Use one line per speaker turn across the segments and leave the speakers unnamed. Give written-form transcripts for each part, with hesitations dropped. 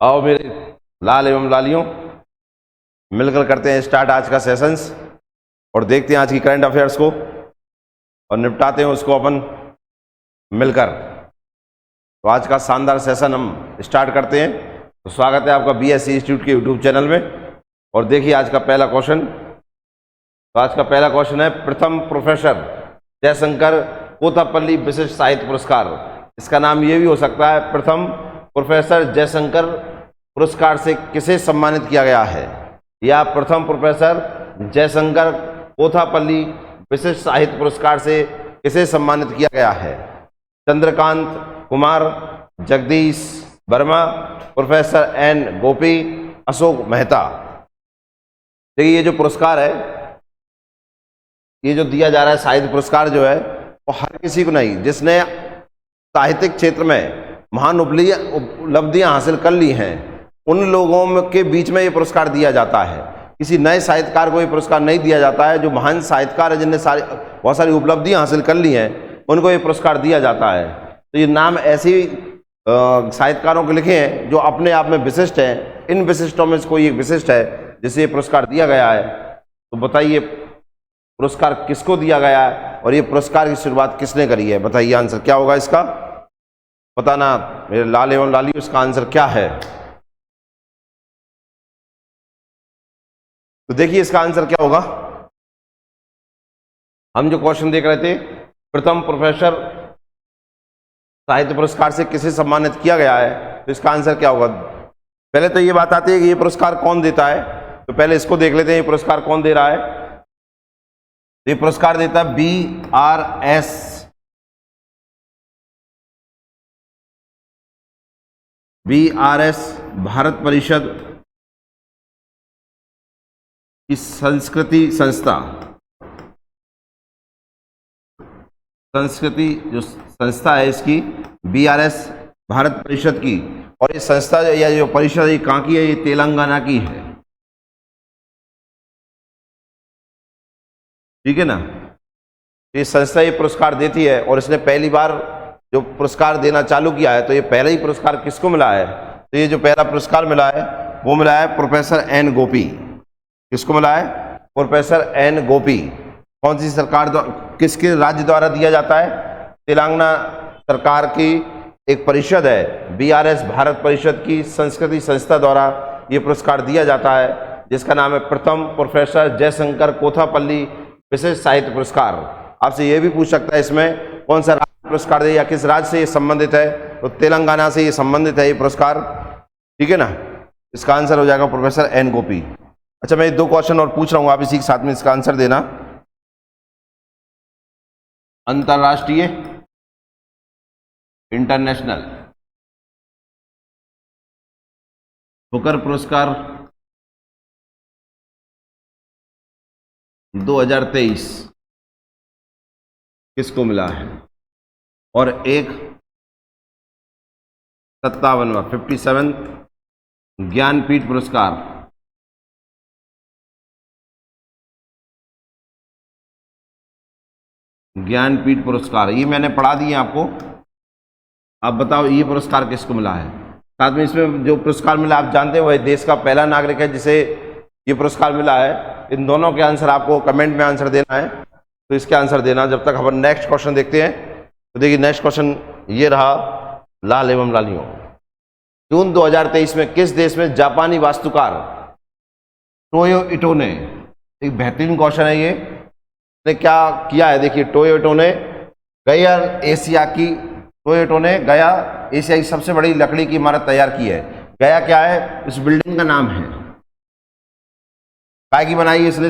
आओ मेरे लाल एवं लालियों, मिलकर करते हैं स्टार्ट आज का सेशंस और देखते हैं आज की करंट अफेयर्स को और निपटाते हैं उसको अपन मिलकर। तो आज का शानदार सेशन हम स्टार्ट करते हैं। तो स्वागत है आपका बीएससी इंस्टीट्यूट के यूट्यूब चैनल में। और देखिए आज का पहला क्वेश्चन। तो आज का पहला क्वेश्चन है, प्रथम प्रोफेसर जयशंकर कोथापल्ली विशिष्ट साहित्य पुरस्कार। इसका नाम ये भी हो सकता है, प्रथम प्रोफेसर जयशंकर पुरस्कार से किसे सम्मानित किया गया है, या प्रथम प्रोफेसर जयशंकर कोथापल्ली विशिष्ट साहित्य पुरस्कार से किसे सम्मानित किया गया है। चंद्रकांत कुमार, जगदीश वर्मा, प्रोफेसर एन गोपी, अशोक मेहता। देखिए ये जो पुरस्कार है, ये जो दिया जा रहा है साहित्य पुरस्कार जो है, वो हर किसी को नहीं, जिसने साहित्यिक क्षेत्र में महान उपलब्धियां हासिल कर ली हैं, उन लोगों के बीच में ये पुरस्कार दिया जाता है। किसी नए साहित्यकार को ये पुरस्कार नहीं दिया जाता है। जो महान साहित्यकार है, जिनने बहुत सारी उपलब्धियां हासिल कर ली हैं, उनको ये पुरस्कार दिया जाता है। तो ये नाम ऐसे साहित्यकारों के लिखे हैं जो अपने आप में विशिष्ट हैं। इन विशिष्टों में कोई एक विशिष्ट है जिसे ये पुरस्कार दिया गया है। तो बताइए पुरस्कार किसको दिया गया है और ये पुरस्कार की शुरुआत किसने करी है। बताइए आंसर क्या होगा इसका, बताना मेरे लाल एवं लाली, उसका आंसर क्या है। तो देखिए इसका आंसर क्या होगा। हम जो क्वेश्चन देख रहे थे, प्रथम प्रोफेसर साहित्य पुरस्कार से किसे सम्मानित किया गया है, तो इसका आंसर क्या होगा। पहले तो ये बात आती है कि ये पुरस्कार कौन देता है। तो पहले इसको देख लेते हैं, ये पुरस्कार कौन दे रहा है। ये पुरस्कार देता है BRS भारत परिषद की संस्कृति संस्था। संस्कृति जो संस्था है इसकी BRS भारत परिषद की, और ये संस्था या जो परिषद ये कहाँ की है, ये तेलंगाना की है। ठीक है ना। ये संस्था ये पुरस्कार देती है और इसने पहली बार जो पुरस्कार देना चालू किया है। तो ये पहला ही पुरस्कार किसको मिला है, तो ये जो पहला पुरस्कार मिला है वो मिला है प्रोफेसर एन गोपी। किसको मिला है, प्रोफेसर एन गोपी। कौन सी सरकार किसके राज्य द्वारा दिया जाता है, तेलंगाना सरकार की एक परिषद है, BRS भारत परिषद की संस्कृति संस्था द्वारा ये पुरस्कार दिया जाता है, जिसका नाम है प्रथम प्रोफेसर जयशंकर कोथापल्ली विशिष्ट साहित्य पुरस्कार। आपसे ये भी पूछ सकता है इसमें कौन सा राज्य पुरस्कार दे या किस राज्य से ये संबंधित है, तो तेलंगाना से ये संबंधित है ये पुरस्कार। ठीक है ना। इसका आंसर हो जाएगा प्रोफेसर एन गोपी। अच्छा, मैं 2 क्वेश्चन और पूछ रहा हूँ, आप इसी के साथ में इसका आंसर देना। अंतरराष्ट्रीय इंटरनेशनल बुकर पुरस्कार 2023 किसको मिला है, और एक 57वां 57 ज्ञानपीठ पुरस्कार ज्ञानपीठ पुरस्कार ये मैंने पढ़ा दिए आपको। आप बताओ ये पुरस्कार किसको मिला है। साथ में इसमें जो पुरस्कार मिला आप जानते हैं, वह देश का पहला नागरिक है जिसे ये पुरस्कार मिला है। इन दोनों के आंसर आपको कमेंट में आंसर देना है, तो इसके आंसर देना। जब तक हम नेक्स्ट क्वेश्चन देखते हैं, तो देखिए नेक्स्ट क्वेश्चन ये रहा लाल एवं लालियों। जून 2023 में किस देश में जापानी वास्तुकार टोयो इटो ने, एक बेहतरीन क्वेश्चन है ये, ने क्या किया है। देखिए टोयोटो ने गया एशिया की सबसे बड़ी लकड़ी की इमारत तैयार की है। गया क्या है, इस बिल्डिंग का नाम है। काय की बनाई है इसने,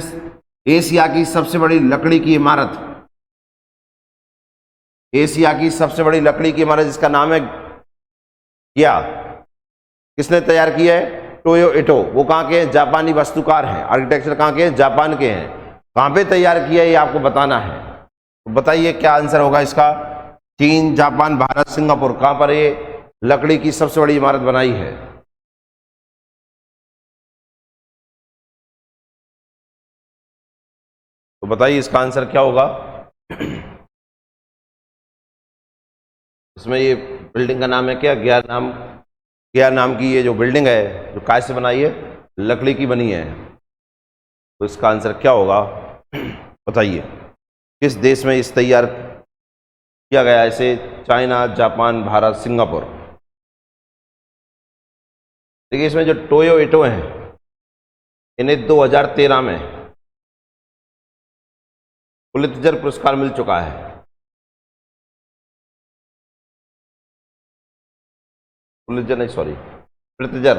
एशिया की सबसे बड़ी लकड़ी की इमारत, एशिया की सबसे बड़ी लकड़ी की इमारत जिसका नाम है क्या, किसने तैयार किया है, टोयो इटो। वो कहाँ के हैं, जापानी वास्तुकार हैं। आर्किटेक्चर कहाँ के हैं, जापान के हैं। कहाँ पे तैयार किया है ये आपको बताना है। तो बताइए क्या आंसर होगा इसका। चीन, जापान, भारत, सिंगापुर, कहाँ पर ये लकड़ी की सबसे बड़ी इमारत बनाई है। तो बताइए इसका आंसर क्या होगा। इसमें ये बिल्डिंग का नाम है क्या, गया नाम क्या नाम की ये जो बिल्डिंग है जो काय से बनाई है, लकड़ी की बनी है, तो इसका आंसर क्या होगा बताइए। किस देश में इस तैयार किया गया इसे? China, Japan, Bharat, Singapore. देखिए इसमें जो टोयो इटो हैं इन्हें 2013 में पुलित्जर पुरस्कार मिल चुका है। पुलित्जर नहीं, सॉरी, पुलित्जर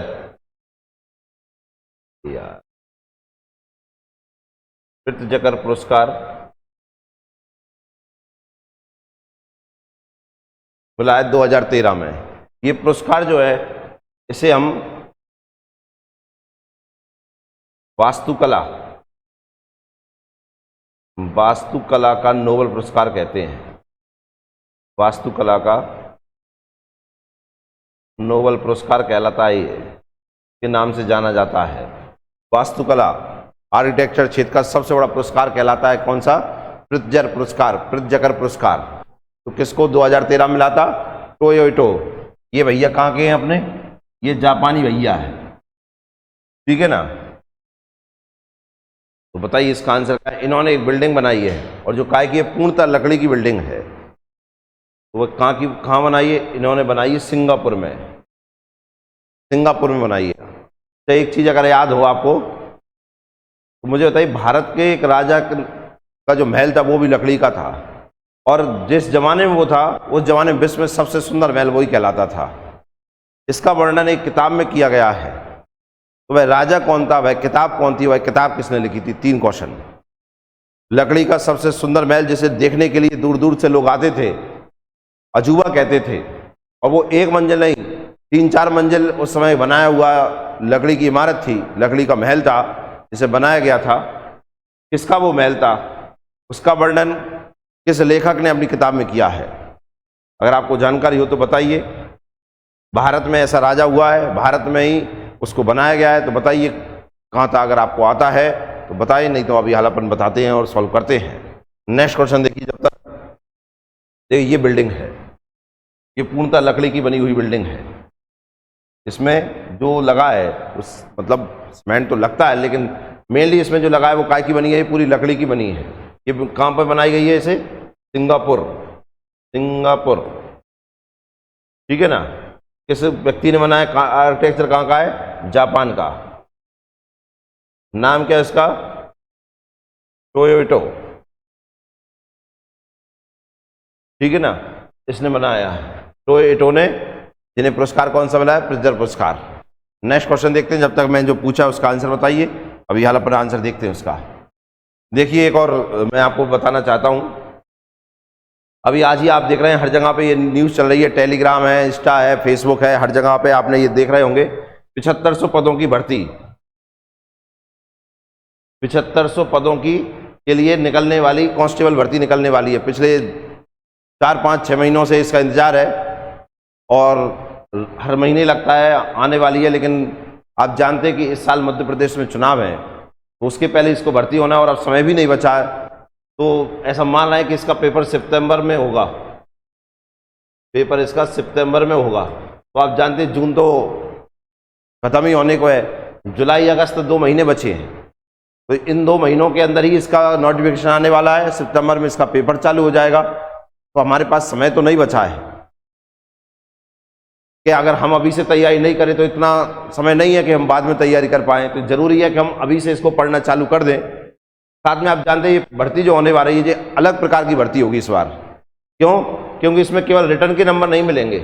यार, पुलित्जर पुरस्कार मिला है 2013 में। ये पुरस्कार जो है इसे हम वास्तुकला का नोबेल पुरस्कार कहते हैं। वास्तुकला का नोबेल पुरस्कार कहलाता है, के नाम से जाना जाता है। वास्तुकला आर्किटेक्चर क्षेत्र का सबसे बड़ा पुरस्कार कहलाता है कौन सा? प्रित्जर पुरस्कार, प्रित्जर पुरस्कार। तो किसको 2013 मिला था? टोयो इटो। ये भैया कहाँ के हैं अपने? ये जापानी भैया है, ठीक है ना। तो बताइए इसका आंसर क्या है? इन्होंने एक बिल्डिंग बनाई है और जो काय की है पूर्णतः लकड़ी की बिल्डिंग है। तो वो कहाँ बनाई है? इन्होंने बनाई है सिंगापुर में। सिंगापुर में बनाई है। तो एक चीज अगर याद हो आपको तो मुझे बताइए, भारत के एक राजा का जो महल था वो भी लकड़ी का था, और जिस जमाने में वो था उस जमाने में विश्व में सबसे सुंदर महल वही कहलाता था। इसका वर्णन एक किताब में किया गया है। तो वह राजा कौन था, वह किताब कौन थी, वह किताब किसने लिखी थी? 3 क्वेश्चन। लकड़ी का सबसे सुंदर महल जिसे देखने के लिए दूर दूर से लोग आते थे, अजूबा कहते थे, और वो एक मंजिल नहीं 3-4 मंजिल उस समय बनाया हुआ लकड़ी की इमारत थी, लकड़ी का महल था जिसे बनाया गया था। किसका वो महल था? उसका वर्णन किस लेखक ने अपनी किताब में किया है? अगर आपको जानकारी हो तो बताइए। भारत में ऐसा राजा हुआ है, भारत में ही उसको बनाया गया है, तो बताइए कहाँ था। अगर आपको आता है तो बताइए, नहीं तो अभी हाल अपन बताते हैं और सॉल्व करते हैं। नेक्स्ट क्वेश्चन देखिए। जब तक देखिए ये बिल्डिंग है, ये पूर्णतः लकड़ी की बनी हुई बिल्डिंग है। इसमें जो लगा है उस मतलब सीमेंट तो लगता है, लेकिन मेनली इसमें जो लगा है वो काय की बनी है? ये पूरी लकड़ी की बनी है। ये कहाँ पर बनाई गई है? इसे सिंगापुर, सिंगापुर, ठीक है ना। किस व्यक्ति ने बनाया? आर्किटेक्चर कहाँ का है? जापान का। नाम क्या है इसका? टोयो इटो, ठीक है ना, इसने बनाया है। टोयो इटो ने, जिन्हें पुरस्कार कौन सा मिला है? प्रित्जर पुरस्कार। नेक्स्ट क्वेश्चन देखते हैं। जब तक मैं जो पूछा उसका आंसर बताइए। अभी हाल अपना आंसर देखते हैं उसका। देखिए एक और मैं आपको बताना चाहता हूं। अभी आज ही आप देख रहे हैं हर जगह पे ये न्यूज़ चल रही है, टेलीग्राम है, इंस्टा है, फेसबुक है, हर जगह पे आपने ये देख रहे होंगे 7500 पदों की भर्ती, 7500 पदों की के लिए निकलने वाली कांस्टेबल भर्ती निकलने वाली है। पिछले 4-5-6 महीनों से इसका इंतजार है और हर महीने लगता है आने वाली है। लेकिन आप जानते हैं कि इस साल मध्य प्रदेश में चुनाव है, तो उसके पहले इसको भर्ती होना है और अब समय भी नहीं बचा है। तो ऐसा मान रहा है कि इसका पेपर सितंबर में होगा, पेपर इसका सितंबर में होगा। तो आप जानते हैं जून तो खत्म ही होने को है, जुलाई अगस्त 2 महीने बचे हैं। तो इन 2 महीनों के अंदर ही इसका नोटिफिकेशन आने वाला है, सितंबर में इसका पेपर चालू हो जाएगा। तो हमारे पास समय तो नहीं बचा है कि अगर हम अभी से तैयारी नहीं करें तो इतना समय नहीं है कि हम बाद में तैयारी कर पाएँ। तो जरूरी है कि हम अभी से इसको पढ़ना चालू कर दें। साथ में आप जानते हैं ये भर्ती जो होने वाली है ये अलग प्रकार की भर्ती होगी इस बार। क्यों? क्योंकि इसमें केवल रिटर्न के नंबर नहीं मिलेंगे,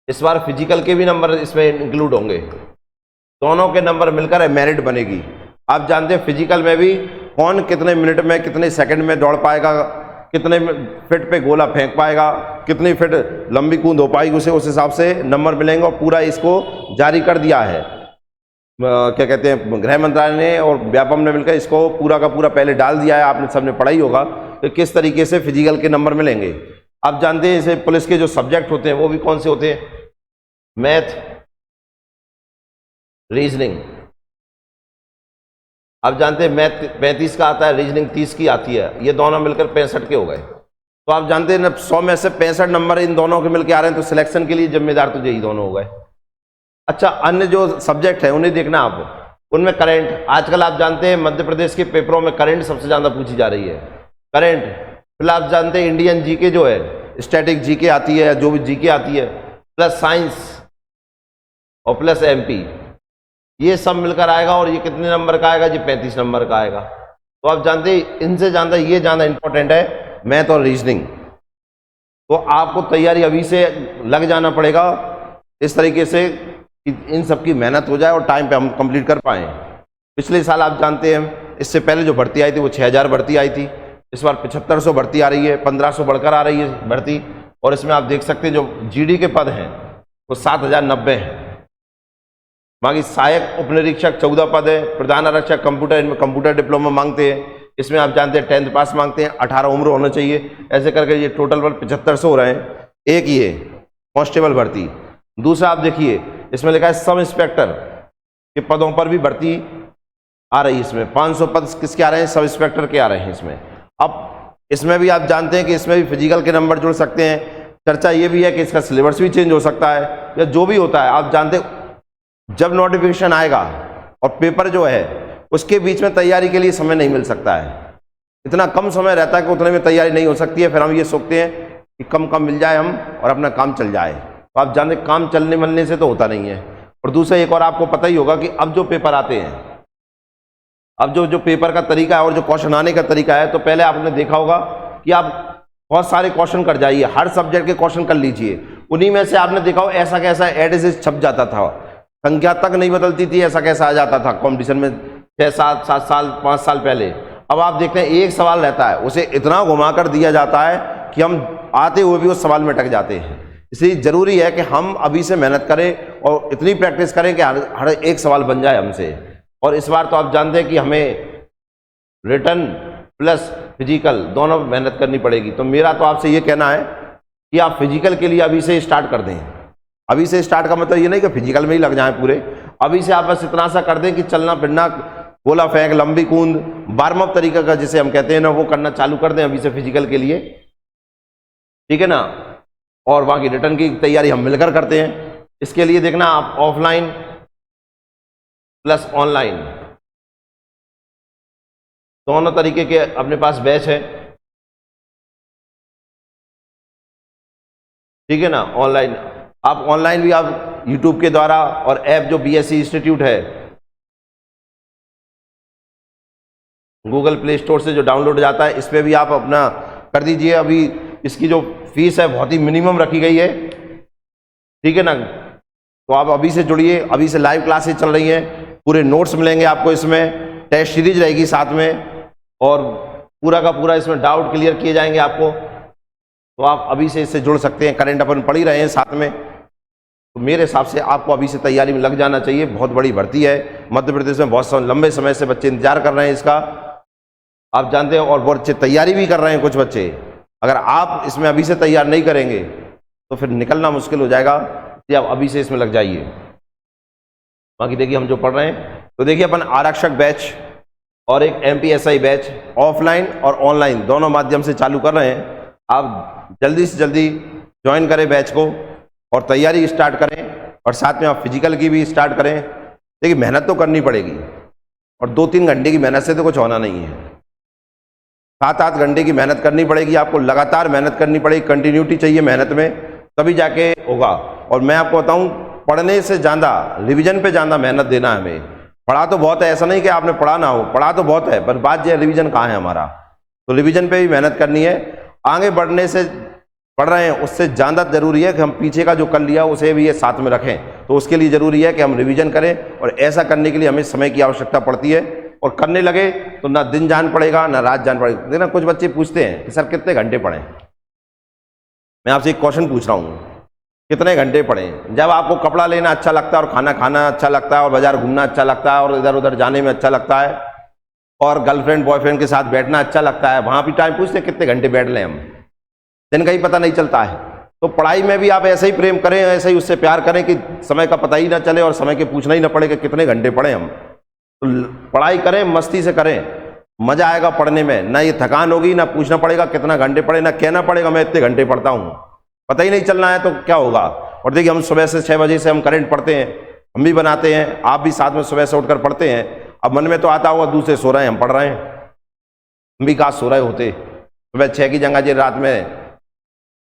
इस बार फिजिकल के भी नंबर इसमें इंक्लूड होंगे। दोनों के नंबर मिलकर मेरिट बनेगी। आप जानते हैं फिजिकल में भी कौन कितने मिनट में, कितने सेकंड में दौड़ पाएगा, कितने फीट पे गोला फेंक पाएगा, कितनी फीट लंबी कूद हो पाएगी, उसे उस हिसाब से नंबर मिलेंगे। और पूरा इसको जारी कर दिया है, क्या कहते हैं, गृह मंत्रालय ने और व्यापम ने मिलकर इसको पूरा का पूरा पहले डाल दिया है। आपने सबने पढ़ा ही होगा कि किस तरीके से फिजिकल के नंबर मिलेंगे। आप जानते हैं इसे पुलिस के जो सब्जेक्ट होते हैं वो भी कौन से होते हैं? Math, reasoning. आप जानते हैं मैथ 35 का आता है, रीजनिंग 30 की आती है। ये दोनों मिलकर 65 के हो गए। तो आप जानते हैं 100 में से 65 नंबर इन दोनों के मिलके आ रहे हैं, तो सिलेक्शन के लिए जिम्मेदार तो यही दोनों हो गए। अच्छा, अन्य जो सब्जेक्ट है उन्हें देखना आप, उनमें करंट, आजकल आप जानते हैं मध्य प्रदेश के पेपरों में करंट सबसे ज़्यादा पूछी जा रही है, करंट। फिर आप जानते हैं इंडियन जीके जो है, स्टैटिक जीके आती है, जो भी जीके आती है, प्लस साइंस और प्लस एमपी, ये सब मिलकर आएगा। और ये कितने नंबर का आएगा? ये 35 नंबर का आएगा। तो आप जानते हैं इनसे ज़्यादा ये ज़्यादा इंपॉर्टेंट है मैथ और रीजनिंग। तो आपको तैयारी अभी से लग जाना पड़ेगा इस तरीके से कि इन सब की मेहनत हो जाए और टाइम पे हम कंप्लीट कर पाएँ। पिछले साल आप जानते हैं इससे पहले जो भर्ती आई थी वो 6000 भर्ती आई थी, इस बार 7500 भर्ती आ रही है, 1500 बढ़कर आ रही है भर्ती। और इसमें आप देख सकते हैं जो जीडी के पद हैं वो 7090 हैं। बाकी सहायक उपनिरीक्षक 14 पद है, प्रधान आरक्षक कंप्यूटर, इनमें कंप्यूटर डिप्लोमा मांगते हैं, इसमें आप जानते हैं 10th पास मांगते हैं, 18 उम्र होना चाहिए। ऐसे करके ये टोटल पर 7500 हो रहे हैं। एक ये कांस्टेबल भर्ती। दूसरा आप देखिए इसमें लिखा है सब इंस्पेक्टर के पदों पर भी भर्ती आ रही है। इसमें 500 पद किसके आ रहे हैं? सब इंस्पेक्टर के आ रहे हैं इसमें। अब इसमें भी आप जानते हैं कि इसमें भी फिजिकल के नंबर जुड़ सकते हैं। चर्चा ये भी है कि इसका सिलेबस भी चेंज हो सकता है या जो भी होता है। आप जानते हैं जब नोटिफिकेशन आएगा और पेपर जो है उसके बीच में तैयारी के लिए समय नहीं मिल सकता है, इतना कम समय रहता है कि उतने में तैयारी नहीं हो सकती है। फिर हम ये सोचते हैं कि कम मिल जाए हम और अपना काम चल जाए। तो आप जानते हैं काम चलने मिलने से तो होता नहीं है। और दूसरा एक और आपको पता ही होगा कि अब जो पेपर आते हैं, अब जो पेपर का तरीका है और जो क्वेश्चन आने का तरीका है, तो पहले आपने देखा होगा कि आप बहुत सारे क्वेश्चन कर जाइए, हर सब्जेक्ट के क्वेश्चन कर लीजिए, उन्हीं में से आपने देखा हो ऐसा कैसा एडिस छप जाता था, संख्या तक नहीं बदलती थी, ऐसा कैसा आ जाता था कॉम्पिटिशन में 6-7 साल 5 साल पहले। अब आप देखते हैं एक सवाल रहता है, उसे इतना घुमाकर दिया जाता है कि हम आते हुए भी उस सवाल में अटक जाते हैं। इसलिए जरूरी है कि हम अभी से मेहनत करें और इतनी प्रैक्टिस करें कि हर एक सवाल बन जाए हमसे। और इस बार तो आप जानते हैं कि हमें रिटन प्लस फिजिकल दोनों मेहनत करनी पड़ेगी। तो मेरा तो आपसे ये कहना है कि आप फिजिकल के लिए अभी से स्टार्ट कर दें। अभी से स्टार्ट का मतलब ये नहीं कि फिजिकल में ही लग जाएं पूरे, अभी से आप बस इतना सा कर दें कि चलना फिरना, गोला फेंक, लंबी कूद, वार्म अप तरीका का जिसे हम कहते हैं ना, वो करना चालू कर दें अभी से फिजिकल के लिए, ठीक है ना। और बाकी रिटर्न की तैयारी हम मिलकर करते हैं। इसके लिए देखना आप ऑफलाइन प्लस ऑनलाइन दोनों तरीके के अपने पास बैच है, ठीक है ना। ऑनलाइन आप ऑनलाइन भी आप यूट्यूब के द्वारा, और ऐप जो बीएससी इंस्टीट्यूट है गूगल प्ले स्टोर से जो डाउनलोड हो जाता है, इस पर भी आप अपना कर दीजिए। अभी इसकी जो फीस है बहुत ही मिनिमम रखी गई है, ठीक है ना। तो आप अभी से जुड़िए, अभी से लाइव क्लासेस चल रही हैं, पूरे नोट्स मिलेंगे आपको, इसमें टेस्ट सीरीज रहेगी साथ में, और पूरा का पूरा इसमें डाउट क्लियर किए जाएंगे आपको। तो आप अभी से इससे जुड़ सकते हैं, करंट अपन पढ़ ही रहे हैं साथ में। तो मेरे हिसाब से आपको अभी से तैयारी में लग जाना चाहिए। बहुत बड़ी भर्ती है मध्य प्रदेश में, बहुत लंबे समय से बच्चे इंतजार कर रहे हैं इसका, आप जानते हैं, और बहुत अच्छे तैयारी भी कर रहे हैं कुछ बच्चे। अगर आप इसमें अभी से तैयार नहीं करेंगे तो फिर निकलना मुश्किल हो जाएगा, कि आप अभी से इसमें लग जाइए। बाकी देखिए हम जो पढ़ रहे हैं, तो देखिए अपन आरक्षक बैच और एक एमपीएसआई बैच ऑफलाइन और ऑनलाइन दोनों माध्यम से चालू कर रहे हैं। आप जल्दी से जल्दी ज्वाइन करें बैच को और तैयारी स्टार्ट करें, और साथ में आप फिजिकल की भी स्टार्ट करें। देखिए मेहनत तो करनी पड़ेगी, और 2-3 घंटे की मेहनत से तो कुछ होना नहीं है। 7-8 घंटे की मेहनत करनी पड़ेगी आपको, लगातार मेहनत करनी पड़ेगी, कंटिन्यूटी चाहिए मेहनत में, तभी जाके होगा। और मैं आपको बताऊं, पढ़ने से ज़्यादा रिवीजन पे ज़्यादा मेहनत देना है हमें। पढ़ा तो बहुत है, ऐसा नहीं कि आपने पढ़ा ना हो, पढ़ा तो बहुत है, पर बात जो है रिवीजन कहाँ है हमारा। तो रिवीजन पे भी मेहनत करनी है। आगे बढ़ने से पढ़ रहे हैं उससे ज़्यादा जरूरी है कि हम पीछे का जो कर लिया उसे भी ये साथ में रखें। तो उसके लिए ज़रूरी है कि हम रिवीजन करें, और ऐसा करने के लिए हमें समय की आवश्यकता पड़ती है। और करने लगे तो ना दिन जान पड़ेगा ना रात जान पड़ेगा। देखना कुछ बच्चे पूछते हैं कि सर कितने घंटे पढ़ें। मैं आपसे एक क्वेश्चन पूछ रहा हूँ, कितने घंटे पढ़ें? जब आपको कपड़ा लेना अच्छा लगता है, और खाना खाना अच्छा लगता है, और बाजार घूमना अच्छा लगता है, और इधर उधर जाने में अच्छा लगता है, और गर्लफ्रेंड बॉयफ्रेंड के साथ बैठना अच्छा लगता है, वहाँ भी टाइम पूछते हैं कितने घंटे बैठ लें हम, दिन का ही पता नहीं चलता है। तो पढ़ाई में भी आप ऐसे ही प्रेम करें, ऐसे ही उससे प्यार करें कि समय का पता ही ना चले, और समय के पूछना ही ना पड़े कि कितने घंटे पढ़ें हम। तो पढ़ाई करें, मस्ती से करें, मजा आएगा पढ़ने में, ना ये थकान होगी, ना पूछना पड़ेगा कितना घंटे पढ़े, ना कहना पड़ेगा मैं इतने घंटे पढ़ता हूँ, पता ही नहीं चलना है तो क्या होगा। और देखिए हम सुबह से 6 बजे से हम करंट पढ़ते हैं, हम भी बनाते हैं, आप भी साथ में सुबह से उठकर पढ़ते हैं। अब मन में तो आता होगा दूसरे सो रहे हैं हम पढ़ रहे हैं, हम भी कहाँ सो रहे होते। सुबह 6 की जगह जी रात में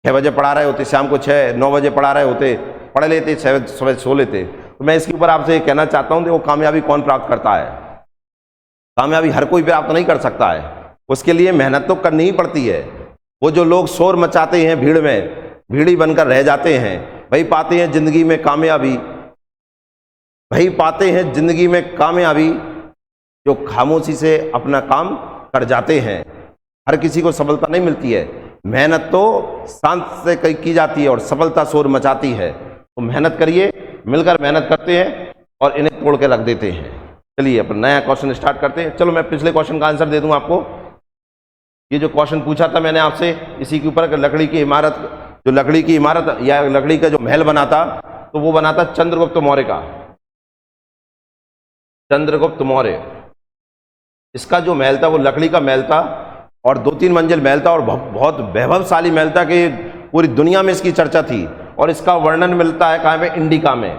6 बजे पढ़ा रहे होते, शाम को 6-9 बजे पढ़ा रहे होते, पढ़ लेते, 6 सुबह सो लेते। तो मैं इसके ऊपर आपसे ये कहना चाहता हूँ, देखो कामयाबी कौन प्राप्त करता है? कामयाबी हर कोई प्राप्त नहीं कर सकता है, उसके लिए मेहनत तो करनी ही पड़ती है। वो जो लोग शोर मचाते हैं भीड़ में, भीड़ी बनकर रह जाते हैं, वही पाते हैं जिंदगी में कामयाबी, वही पाते हैं जिंदगी में कामयाबी जो खामोशी से अपना काम कर जाते हैं। हर किसी को सफलता नहीं मिलती है, मेहनत तो शांत से की जाती है और सफलता शोर मचाती है। तो मेहनत करिए, मिलकर मेहनत करते हैं और इन्हें तोड़ के रख देते हैं। चलिए अपन नया क्वेश्चन स्टार्ट करते हैं। चलो मैं पिछले क्वेश्चन का आंसर दे दूं आपको। ये जो क्वेश्चन पूछा था मैंने आपसे इसी के ऊपर, लकड़ी की इमारत, जो लकड़ी की इमारत या लकड़ी का जो महल बना था, तो वो बना था चंद्रगुप्त मौर्य का। चंद्रगुप्त मौर्य, इसका जो महल था वो लकड़ी का महल था और 2-3 मंजिल महल था और बहुत वैभवशाली महल था कि पूरी दुनिया में इसकी चर्चा थी। और इसका वर्णन मिलता है कहाँ पे? इंडिका में।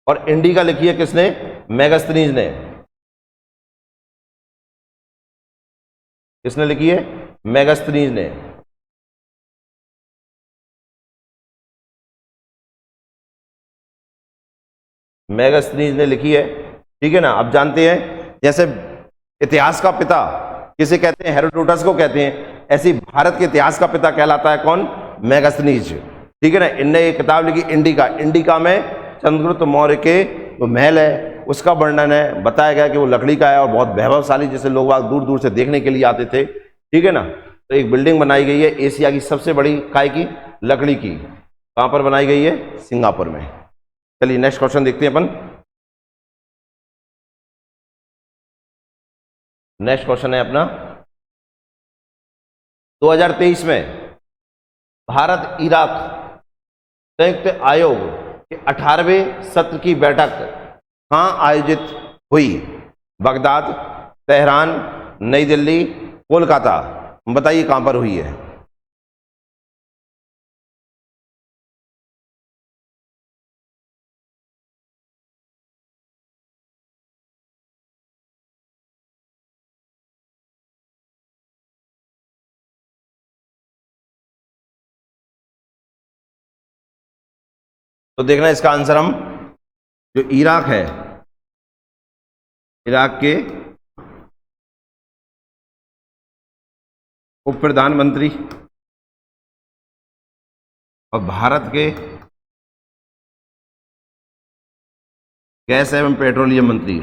और इंडिका लिखी है किसने? मेगास्थनीज ने। किसने लिखी है? मेगास्थनीज ने। मेगास्थनीज ने लिखी है, ठीक है ना। अब जानते हैं जैसे इतिहास का पिता किसे कहते हैं? हेरोडोटस को कहते हैं। ऐसे भारत के इतिहास का पिता कहलाता है कौन? मेगास्थनीज, ठीक है ना। इनने एक किताब लिखी इंडिका। इंडिका में चंद्रगुप्त मौर्य के जो महल है उसका वर्णन है, बताया गया कि वो लकड़ी का है और बहुत वैभवशाली, जिसे लोग दूर दूर से देखने के लिए आते थे, ठीक है ना। तो एक बिल्डिंग बनाई गई है एशिया की सबसे बड़ी, काय की? लकड़ी की। कहां पर बनाई गई है? सिंगापुर में। चलिए नेक्स्ट क्वेश्चन देखते हैं अपन। नेक्स्ट क्वेश्चन है अपना 2023 में भारत इराक संयुक्त आयोग के 18वें सत्र की बैठक कहां आयोजित हुई? बगदाद, तेहरान, नई दिल्ली, कोलकाता। बताइए कहां पर हुई है? तो देखना इसका आंसर हम, जो इराक है, इराक के उप प्रधानमंत्री और भारत के गैस एवं पेट्रोलियम मंत्री,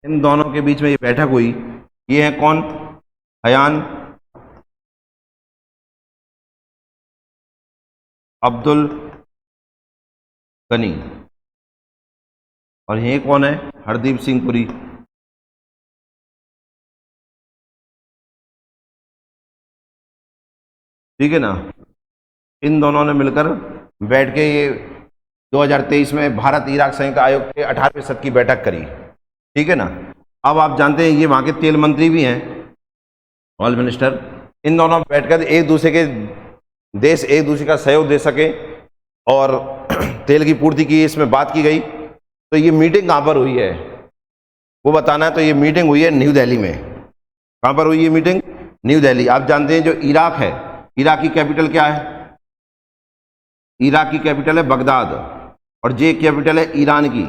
इन दोनों के बीच में ये बैठक हुई। ये है कौन? हयान अब्दुल गनी। और ये कौन है? हरदीप सिंह पुरी। ठीक है ना। इन दोनों ने मिलकर बैठ के ये 2023 में भारत इराक संयुक्त आयोग के 18वें सत्र की बैठक करी, ठीक है ना। अब आप जानते हैं ये वहाँ के तेल मंत्री भी हैं, ऑयल मिनिस्टर। इन दोनों बैठकर एक दूसरे के देश एक दूसरे का सहयोग दे सके और तेल की पूर्ति की इसमें बात की गई। तो ये मीटिंग कहाँ पर हुई है वो बताना है। तो ये मीटिंग हुई है न्यू दिल्ली में। कहाँ पर हुई ये मीटिंग? न्यू दिल्ली। आप जानते हैं जो इराक है, इराक की कैपिटल क्या है? इराक की कैपिटल है बगदाद और जे कैपिटल है ईरान की,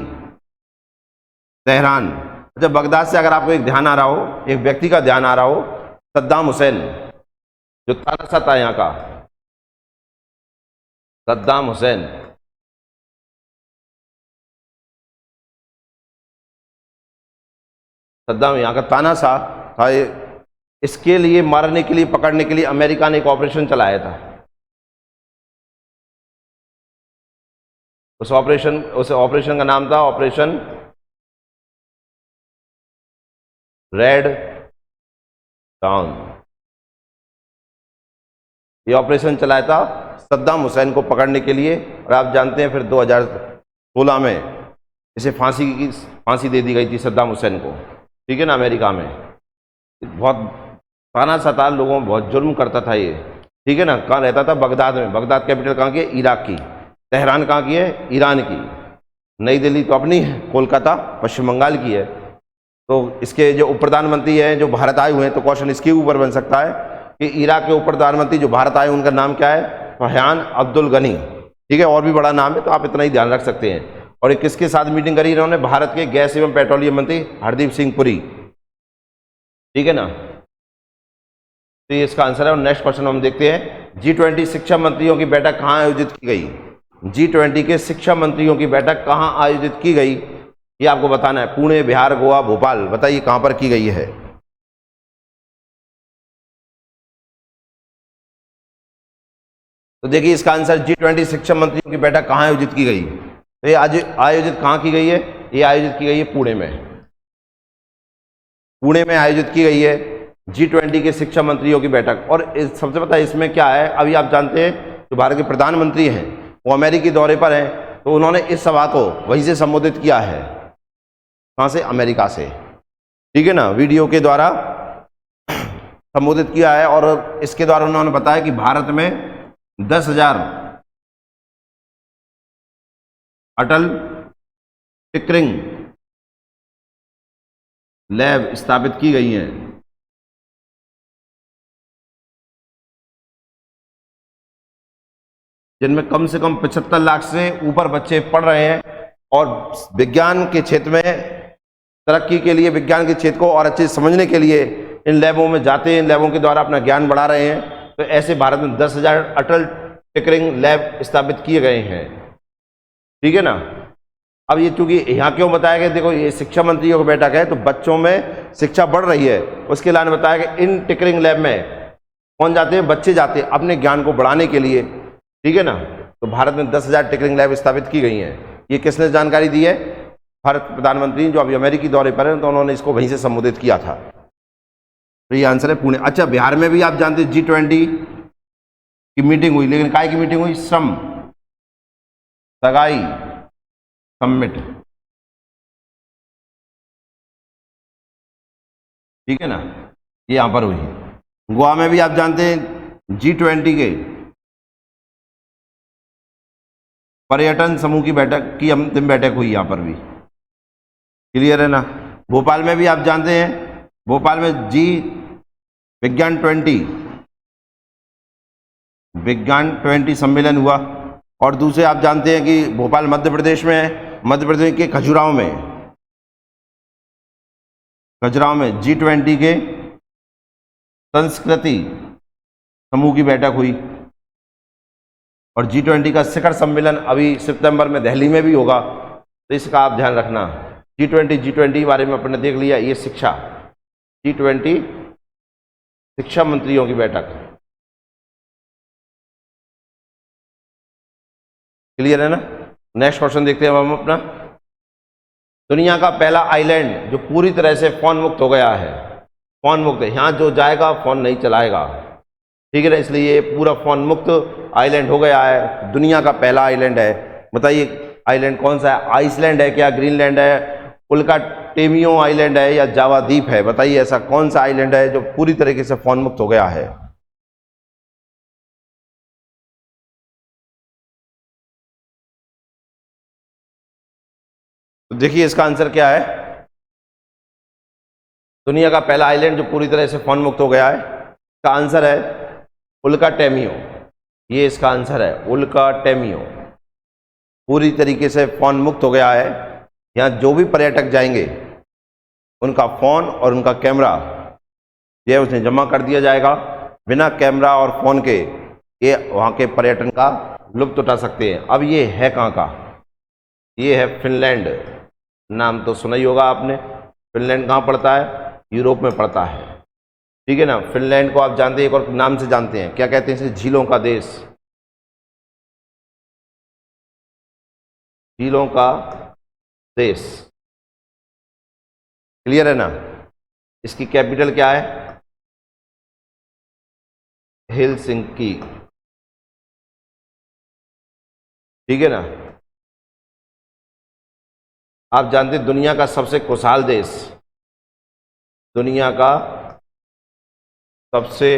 तेहरान। जब बगदाद से अगर आपको एक ध्यान आ रहा हो, एक व्यक्ति का ध्यान आ रहा हो, सद्दाम हुसैन, जो तानाशाह था यहाँ का, सद्दाम हुसैन। सद्दाम यहाँ का तानाशाह था। इसके लिए मारने के लिए, पकड़ने के लिए अमेरिका ने एक ऑपरेशन चलाया था। उस ऑपरेशन का नाम था ऑपरेशन रेड डाउन। ये ऑपरेशन चलाया था सद्दाम हुसैन को पकड़ने के लिए। और आप जानते हैं फिर 2016 में इसे फांसी दे दी गई थी सद्दाम हुसैन को, ठीक है ना, अमेरिका में। बहुत ताना सताल लोगों में बहुत जुर्म करता था ये, ठीक है ना। कहाँ रहता था? बगदाद में। बगदाद कैपिटल कहाँ की है? इराक की। तेहरान कहाँ की है? ईरान की। नई दिल्ली तो अपनी है, कोलकाता पश्चिम बंगाल की है। तो इसके जो उप प्रधानमंत्री हैं जो भारत आए हुए हैं, तो क्वेश्चन इसके ऊपर बन सकता है कि इराक के उप प्रधानमंत्री जो भारत आए उनका नाम क्या है? फहियान अब्दुल गनी, ठीक है। और भी बड़ा नाम है, तो आप इतना ही ध्यान रख सकते हैं। और किसके साथ मीटिंग करी इन्होंने? भारत के गैस एवं पेट्रोलियम मंत्री हरदीप सिंह पुरी, ठीक है ना। तो ये इसका आंसर है। और नेक्स्ट क्वेश्चन हम देखते हैं, G20 शिक्षा मंत्रियों की बैठक कहाँ आयोजित की गई? G20 के शिक्षा मंत्रियों की बैठक कहाँ आयोजित की गई, ये आपको बताना है। पुणे, बिहार, गोवा, भोपाल, बताइए कहां पर की गई है। तो देखिए इसका आंसर, G20 शिक्षा मंत्रियों की बैठक कहां आयोजित की गई? तो ये आज आयोजित कहां की गई है? ये आयोजित की गई है पुणे में। पुणे में आयोजित की गई है G20 के शिक्षा मंत्रियों की बैठक। और सबसे पता है इसमें क्या है, अभी आप जानते हैं जो भारत के प्रधानमंत्री हैं वो अमेरिकी दौरे पर हैं, तो उन्होंने इस सभा को वहीं से संबोधित किया है। कहां से? अमेरिका से, ठीक है ना, वीडियो के द्वारा संबोधित किया है। और इसके द्वारा उन्होंने बताया कि भारत में 10,000 अटल टिकरिंग लैब स्थापित की गई हैं। जिनमें कम से कम 75 लाख से ऊपर बच्चे पढ़ रहे हैं और विज्ञान के क्षेत्र में तरक्की के लिए, विज्ञान के क्षेत्र को और अच्छे से समझने के लिए इन लैबों में जाते हैं, इन लैबों के द्वारा अपना ज्ञान बढ़ा रहे हैं। तो ऐसे भारत में 10,000 अटल टिकरिंग लैब स्थापित किए गए हैं, ठीक है ना। अब ये चूंकि यहाँ क्यों बताया गया, देखो ये शिक्षा मंत्रियों की बैठक है तो बच्चों में शिक्षा बढ़ रही है, उसके लिए बताया गया इन टिकरिंग लैब में कौन जाते हैं? बच्चे जाते हैं अपने ज्ञान को बढ़ाने के लिए, ठीक है ना। तो भारत में 10,000 टिकरिंग लैब स्थापित की गई हैं। ये किसने जानकारी दी है? भारत प्रधानमंत्री जो अभी अमेरिकी दौरे पर हैं, तो उन्होंने इसको वहीं से संबोधित किया था। तो ये आंसर है पुणे। अच्छा, बिहार में भी आप जानते हैं G20 की मीटिंग हुई, लेकिन काय की मीटिंग हुई? श्रम सगाई समिट, ठीक है ना, ये यहां पर हुई। गोवा में भी आप जानते हैं G20 के पर्यटन समूह की बैठक की अंतिम बैठक हुई, यहां पर भी क्लियर है ना। भोपाल में भी आप जानते हैं, भोपाल में विज्ञान 20 सम्मेलन हुआ। और दूसरे आप जानते हैं कि भोपाल मध्य प्रदेश में है, मध्य प्रदेश के खजुराहो में G20 के संस्कृति समूह की बैठक हुई। और G20 का शिखर सम्मेलन अभी सितंबर में दिल्ली में भी होगा, तो इसका आप ध्यान रखना। G20 बारे में अपने देख लिया। ये शिक्षा, G20 शिक्षा मंत्रियों की बैठक, क्लियर है ना। नेक्स्ट क्वेश्चन देखते हैं हम अपना। दुनिया का पहला आइलैंड जो पूरी तरह से फोन मुक्त हो गया है, फोन मुक्त है, यहां जो जाएगा फोन नहीं चलाएगा, ठीक है ना, इसलिए ये पूरा फोन मुक्त आइलैंड हो गया है। दुनिया का पहला आइलैंड है, बताइए आइलैंड कौन सा है? आइसलैंड है क्या? ग्रीनलैंड है? उल्का टेमियो आइलैंड है या जावा द्वीप है? बताइए ऐसा कौन सा आइलैंड है जो पूरी तरीके से फोन मुक्त हो गया है? तो देखिए इसका आंसर क्या है। दुनिया का पहला आइलैंड जो पूरी तरह से फोन मुक्त हो गया है, इसका आंसर है उल्का टेमियो। ये इसका आंसर है, उल्का टेमियो पूरी तरीके से फोन मुक्त हो गया है। यहाँ जो भी पर्यटक जाएंगे उनका फोन और उनका कैमरा ये उसने जमा कर दिया जाएगा। बिना कैमरा और फोन के ये वहाँ के पर्यटन का लुत्फ उठा सकते हैं। अब ये है कहाँ का? ये है फिनलैंड। नाम तो सुना ही होगा आपने। फिनलैंड कहाँ पड़ता है? यूरोप में पड़ता है, ठीक है ना। फिनलैंड को आप जानते हैं, एक और नाम से जानते हैं, क्या कहते हैं इसे? झीलों का देश, झीलों का देश, क्लियर है ना। इसकी कैपिटल क्या है? हेलसिंकी। ठीक है ना। आप जानते हैं दुनिया का सबसे खुशहाल देश, दुनिया का सबसे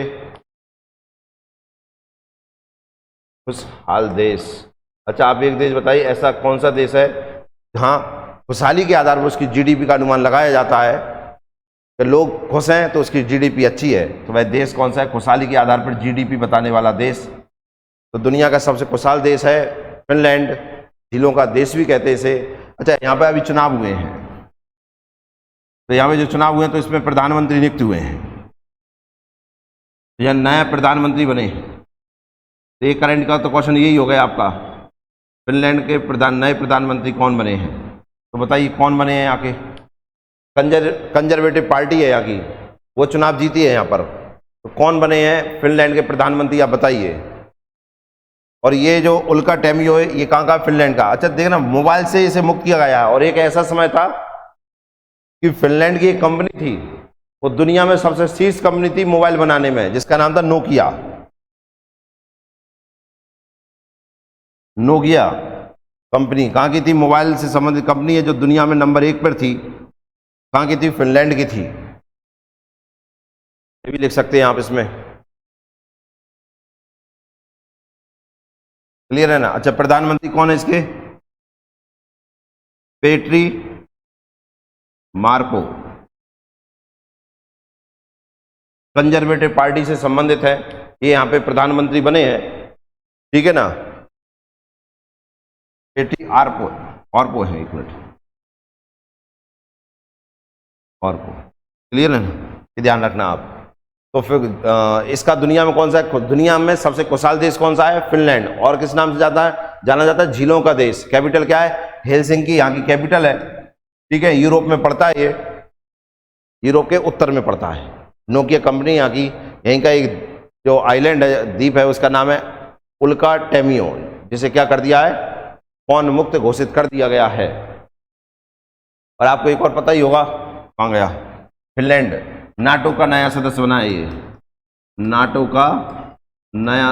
खुशहाल देश। अच्छा, आप एक देश बताइए ऐसा कौन सा देश है जहां खुशहाली के आधार पर उसकी जीडीपी का अनुमान लगाया जाता है कि लोग खुश हैं तो उसकी जीडीपी अच्छी है। तो वह देश कौन सा है खुशहाली के आधार पर जीडीपी बताने वाला देश? तो दुनिया का सबसे खुशहाल देश है फिनलैंड, झीलों का देश भी कहते हैं इसे। अच्छा, यहाँ पे अभी चुनाव हुए हैं, तो यहाँ पे जो चुनाव हुए हैं तो इसमें प्रधानमंत्री नियुक्त हुए हैं, तो यहाँ नया प्रधानमंत्री बने। तो ये करंट का तो क्वेश्चन यही हो गया आपका, फिनलैंड के नए प्रधानमंत्री कौन बने हैं? तो बताइए कौन बने हैं यहाँ के? कंजर्वेटिव पार्टी है यहाँ की, वो चुनाव जीती है यहाँ पर। तो कौन बने हैं फिनलैंड के प्रधानमंत्री, आप बताइए। और ये जो उल्का टेमियो है ये कहाँ का? फिनलैंड का। अच्छा देखना, मोबाइल से इसे मुक्त किया गया और एक ऐसा समय था कि फिनलैंड की एक कंपनी थी, वो दुनिया में सबसे शीर्ष कंपनी थी मोबाइल बनाने में, जिसका नाम था नोकिया। नोकिया कंपनी कहाँ की थी? मोबाइल से संबंधित कंपनी है जो दुनिया में नंबर 1 पर थी। कहाँ की थी? फिनलैंड की थी। ये भी लिख सकते हैं आप इसमें, क्लियर है ना। अच्छा, प्रधानमंत्री कौन है इसके? पेट्री मार्को, कंजर्वेटिव पार्टी से संबंधित है, ये यहाँ पे प्रधानमंत्री बने हैं, ठीक है ना। पेट्री ऑर्पो है, एक मिनट, ऑर्पो, क्लियर है ना, ये ध्यान रखना आप। तो फिर इसका दुनिया में कौन सा है? दुनिया में सबसे खुशहाल देश कौन सा है? फिनलैंड। और किस नाम से जाना जाता है? झीलों का देश। कैपिटल क्या है? हेलसिंकी यहाँ की कैपिटल है, ठीक है। यूरोप में पड़ता है, ये यूरोप के उत्तर में पड़ता है। नोकिया कंपनी यहाँ की, यहीं का एक जो आइलैंड है, द्वीप है, उसका नाम है उल्का टेमियो, जिसे क्या कर दिया है? कौन मुक्त घोषित कर दिया गया है। और आपको एक और पता ही होगा, कहाँ गया? फिनलैंड नाटो का नया सदस्य बना है, ये नाटो का नया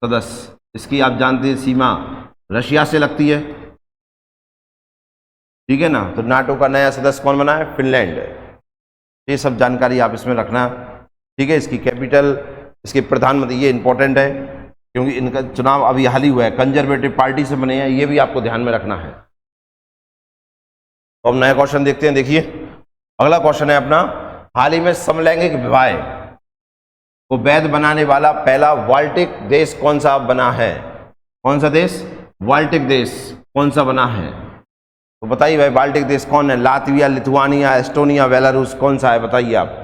सदस्य। इसकी आप जानते हैं सीमा रशिया से लगती है, ठीक है ना। तो नाटो का नया सदस्य कौन बना है? फिनलैंड। ये सब जानकारी आप इसमें रखना, ठीक है। इसकी कैपिटल, इसके प्रधानमंत्री, ये इंपॉर्टेंट है क्योंकि इनका चुनाव अभी हाल ही हुआ है, कंजर्वेटिव पार्टी से बने हैं, ये भी आपको ध्यान में रखना है। तो हम नया क्वेश्चन देखते हैं। देखिए अगला क्वेश्चन है अपना, हाल ही में समलैंगिक विवाह को वैध बनाने वाला पहला बाल्टिक देश कौन सा बना है? कौन सा देश? बाल्टिक देश कौन सा बना है? तो बताइए भाई, बाल्टिक देश कौन है? लातविया, लिथुआनिया, एस्टोनिया, बेलारूस, कौन सा है? बताइए आप।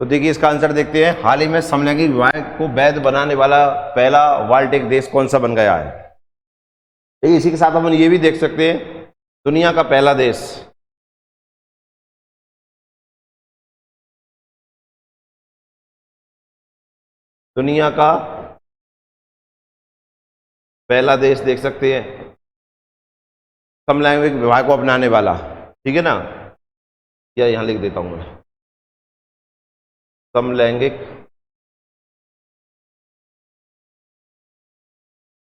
तो देखिए इसका आंसर देखते हैं, हाल ही में समलैंगिक विवाह को वैध बनाने वाला पहला बाल्टिक देश कौन सा बन गया है। देखिए इसी के साथ हम ये भी देख सकते हैं, दुनिया का पहला देश, दुनिया का पहला देश देख सकते हैं समलैंगिक विवाह को अपनाने वाला, ठीक है ना। या यहां लिख देता हूं मैं, समलैंगिक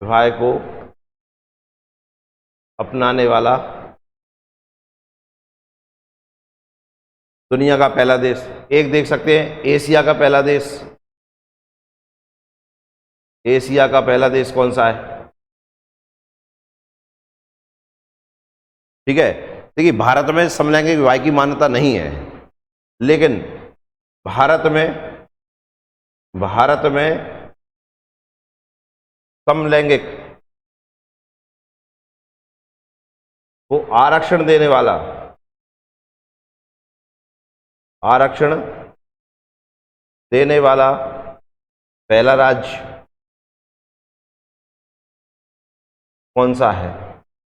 विवाह को अपनाने वाला दुनिया का पहला देश। एक देख सकते हैं एशिया का पहला देश, एशिया का पहला देश कौन सा है? ठीक है, देखिए भारत में समलैंगिक विवाह की मान्यता नहीं है, लेकिन भारत में समलैंगिक को आरक्षण देने वाला पहला राज्य कौन सा है?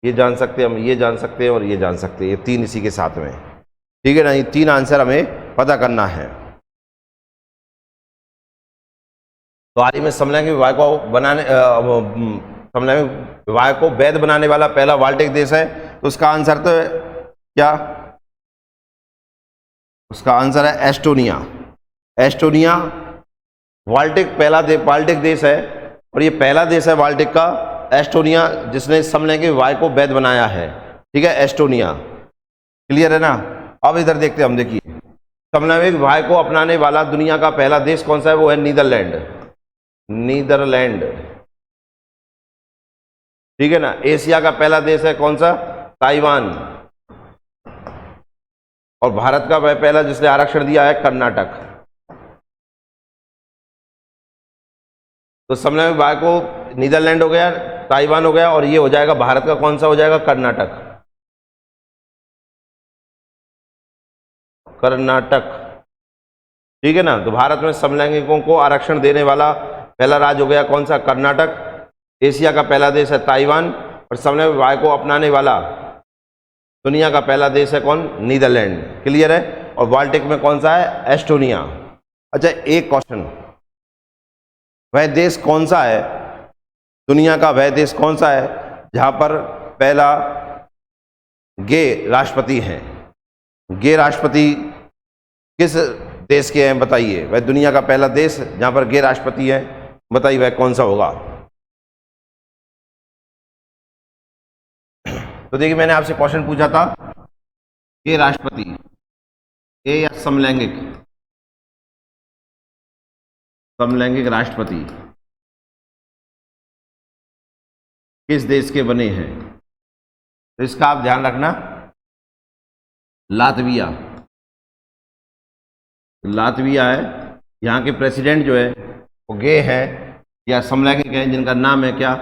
ये जान सकते हैं हम, ये जान सकते हैं और ये जान सकते हैं, ये तीन इसी के साथ में, ठीक है ना। ये तीन आंसर हमें पता करना है। तो हाल ही में समलैंगिक विवाह को बनाने समलैंगिक विवाह को वैध बनाने वाला पहला बाल्टिक देश है। तो उसका आंसर तो क्या, उसका आंसर है एस्टोनिया। एस्टोनिया बाल्टिक देश है और ये पहला देश है बाल्टिक का, एस्टोनिया, जिसने समलैंगिक विवाह को वैध बनाया है। ठीक है, एस्टोनिया। क्लियर है ना। अब इधर देखते हैं हम, देखिए समलैंगिक विवाह को अपनाने वाला दुनिया का पहला देश कौन सा है, वो है नीदरलैंड। नीदरलैंड, ठीक है ना। एशिया का पहला देश है कौन सा, ताइवान। और भारत का वह पहला जिसने आरक्षण दिया है कर्नाटक। तो समलैंगिक विवाह को नीदरलैंड हो गया, ताइवान हो गया, और ये हो जाएगा भारत का कौन सा हो जाएगा, कर्नाटक। कर्नाटक, ठीक है ना। तो भारत में समलैंगिकों को आरक्षण देने वाला पहला राज्य हो गया कौन सा, कर्नाटक। एशिया का पहला देश है ताइवान, और समलैंगिक विवाह को अपनाने वाला दुनिया का पहला देश है कौन, नीदरलैंड। क्लियर है। और बाल्टिक में कौन सा है, एस्टोनिया। अच्छा, एक क्वेश्चन, वह देश कौन सा है, दुनिया का वह देश कौन सा है जहां पर पहला गे राष्ट्रपति हैं। गे राष्ट्रपति किस देश के हैं बताइए। वह दुनिया का पहला देश जहां पर गे राष्ट्रपति है, बताइए वह कौन सा होगा। तो देखिए, मैंने आपसे क्वेश्चन पूछा था, गे राष्ट्रपति, गे या समलैंगिक राष्ट्रपति किस देश के बने हैं। तो इसका आप ध्यान रखना, लातविया। लातविया है, यहाँ के प्रेसिडेंट जो है वो गे है या समलैंगिक है, जिनका नाम है क्या,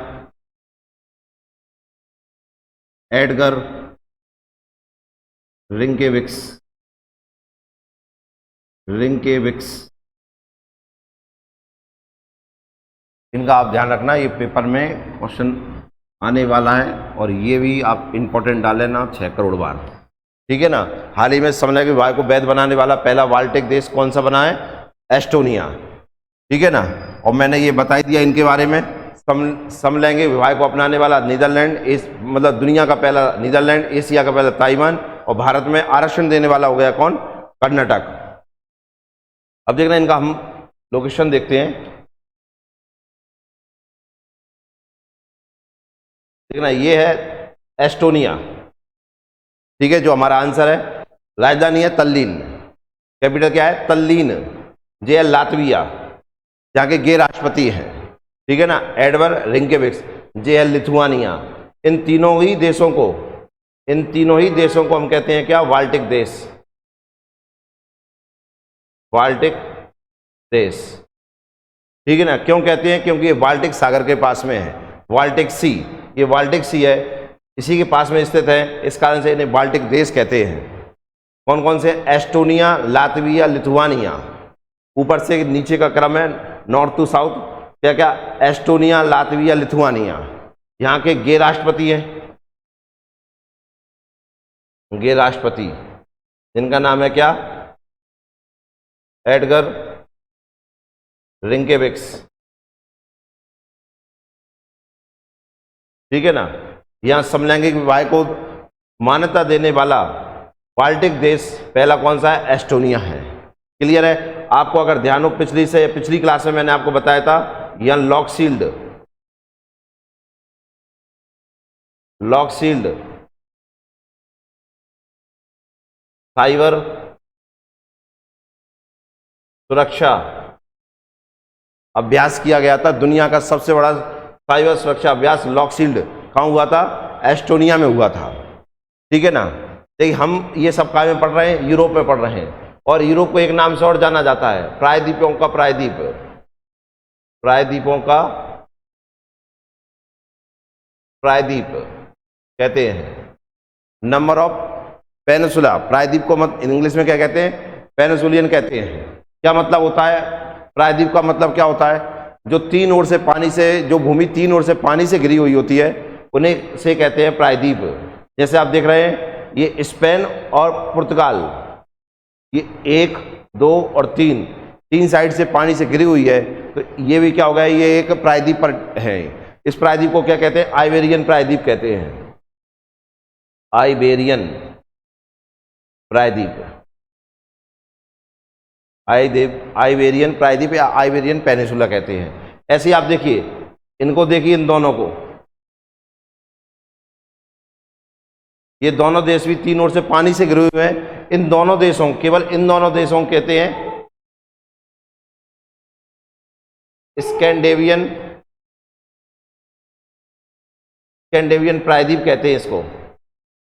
एडगर रिंकेविक्स। इनका आप ध्यान रखना, ये पेपर में क्वेश्चन आने वाला है, और ये भी आप इंपॉर्टेंट डाल लेना 6 करोड़ बार। ठीक है ना। हाल ही में समलैंगिक विवाह को वैध बनाने वाला पहला बाल्टिक देश कौन सा बना है, एस्टोनिया। ठीक है ना। और मैंने ये बता दिया इनके बारे में। समलैंगिक विवाह को अपनाने वाला नीदरलैंड, मतलब दुनिया का पहला नीदरलैंड, एशिया का पहला ताइवान, और भारत में आरक्षण देने वाला हो गया कौन, कर्नाटक। अब देखना इनका हम लोकेशन देखते हैं। देखना, ये है एस्टोनिया, ठीक है, जो हमारा आंसर है। राजधानी है तल्लीन, कैपिटल क्या है, तल्लीन। जे है लातविया, जहाँ के गे राष्ट्रपति हैं। ठीक है ना। एडवर रिंकेविक्स, जे है लिथुआनिया। इन तीनों ही देशों को हम कहते हैं क्या, बाल्टिक देश। बाल्टिक देश, ठीक है ना। क्यों कहते हैं, क्योंकि ये बाल्टिक सागर के पास में है। बाल्टिक सी, ये बाल्टिक सी है, इसी के पास में स्थित है, इस कारण से इन्हें बाल्टिक देश कहते हैं। कौन कौन से, एस्टोनिया, लातविया, लिथुआनिया। ऊपर से नीचे का क्रम है, नॉर्थ टू साउथ। क्या क्या, एस्टोनिया, लातविया, लिथुआनिया। यहाँ के गे राष्ट्रपति हैं, गे राष्ट्रपति, जिनका नाम है क्या, एडगर रिंकेविक्स। ठीक है ना। यहां समलैंगिक विवाह को मान्यता देने वाला बाल्टिक देश पहला कौन सा है, एस्टोनिया है। क्लियर है। आपको अगर ध्यान हो, पिछली क्लास में मैंने आपको बताया था, यहां लॉकशील्ड साइबर सुरक्षा अभ्यास किया गया था। दुनिया का सबसे बड़ा साइबर सुरक्षा अभ्यास लॉकशील्ड कहाँ हुआ था, एस्टोनिया में हुआ था। ठीक है ना। देखिए, हम ये सब कहाँ में पढ़ रहे हैं, यूरोप में पढ़ रहे हैं, और यूरोप को एक नाम से और जाना जाता है, प्रायद्वीपों का प्रायद्वीप। प्रायद्वीपों का प्रायद्वीप कहते हैं। नंबर ऑफ पेनिसुला, प्रायद्वीप को इंग्लिश में क्या कहते हैं, पेनिसुलियन कहते हैं। क्या मतलब होता है, प्रायद्वीप का मतलब क्या होता है, जो तीन ओर से पानी से, जो भूमि तीन ओर से पानी से घिरी हुई होती है, उन्हें से कहते हैं प्रायद्वीप। जैसे आप देख रहे हैं, ये स्पेन और पुर्तगाल, ये 1, 2 और 3 साइड से पानी से घिरी हुई है, तो ये भी क्या होगा, ये एक प्रायद्वीप पर है। इस प्रायद्वीप को क्या कहते हैं, आइबेरियन प्रायद्वीप कहते हैं, आइबेरियन प्रायद्वीप, आइबेरियन प्रायद्वीप या आइबेरियन पेनिसुला कहते हैं। ऐसे ही आप देखिए, इनको देखिए, इन दोनों को, ये दोनों देश भी तीन ओर से पानी से घिरे हुए हैं। इन दोनों देशों, केवल इन दोनों देशों को कहते हैं स्कैंडेवियन प्रायद्वीप कहते हैं इसको।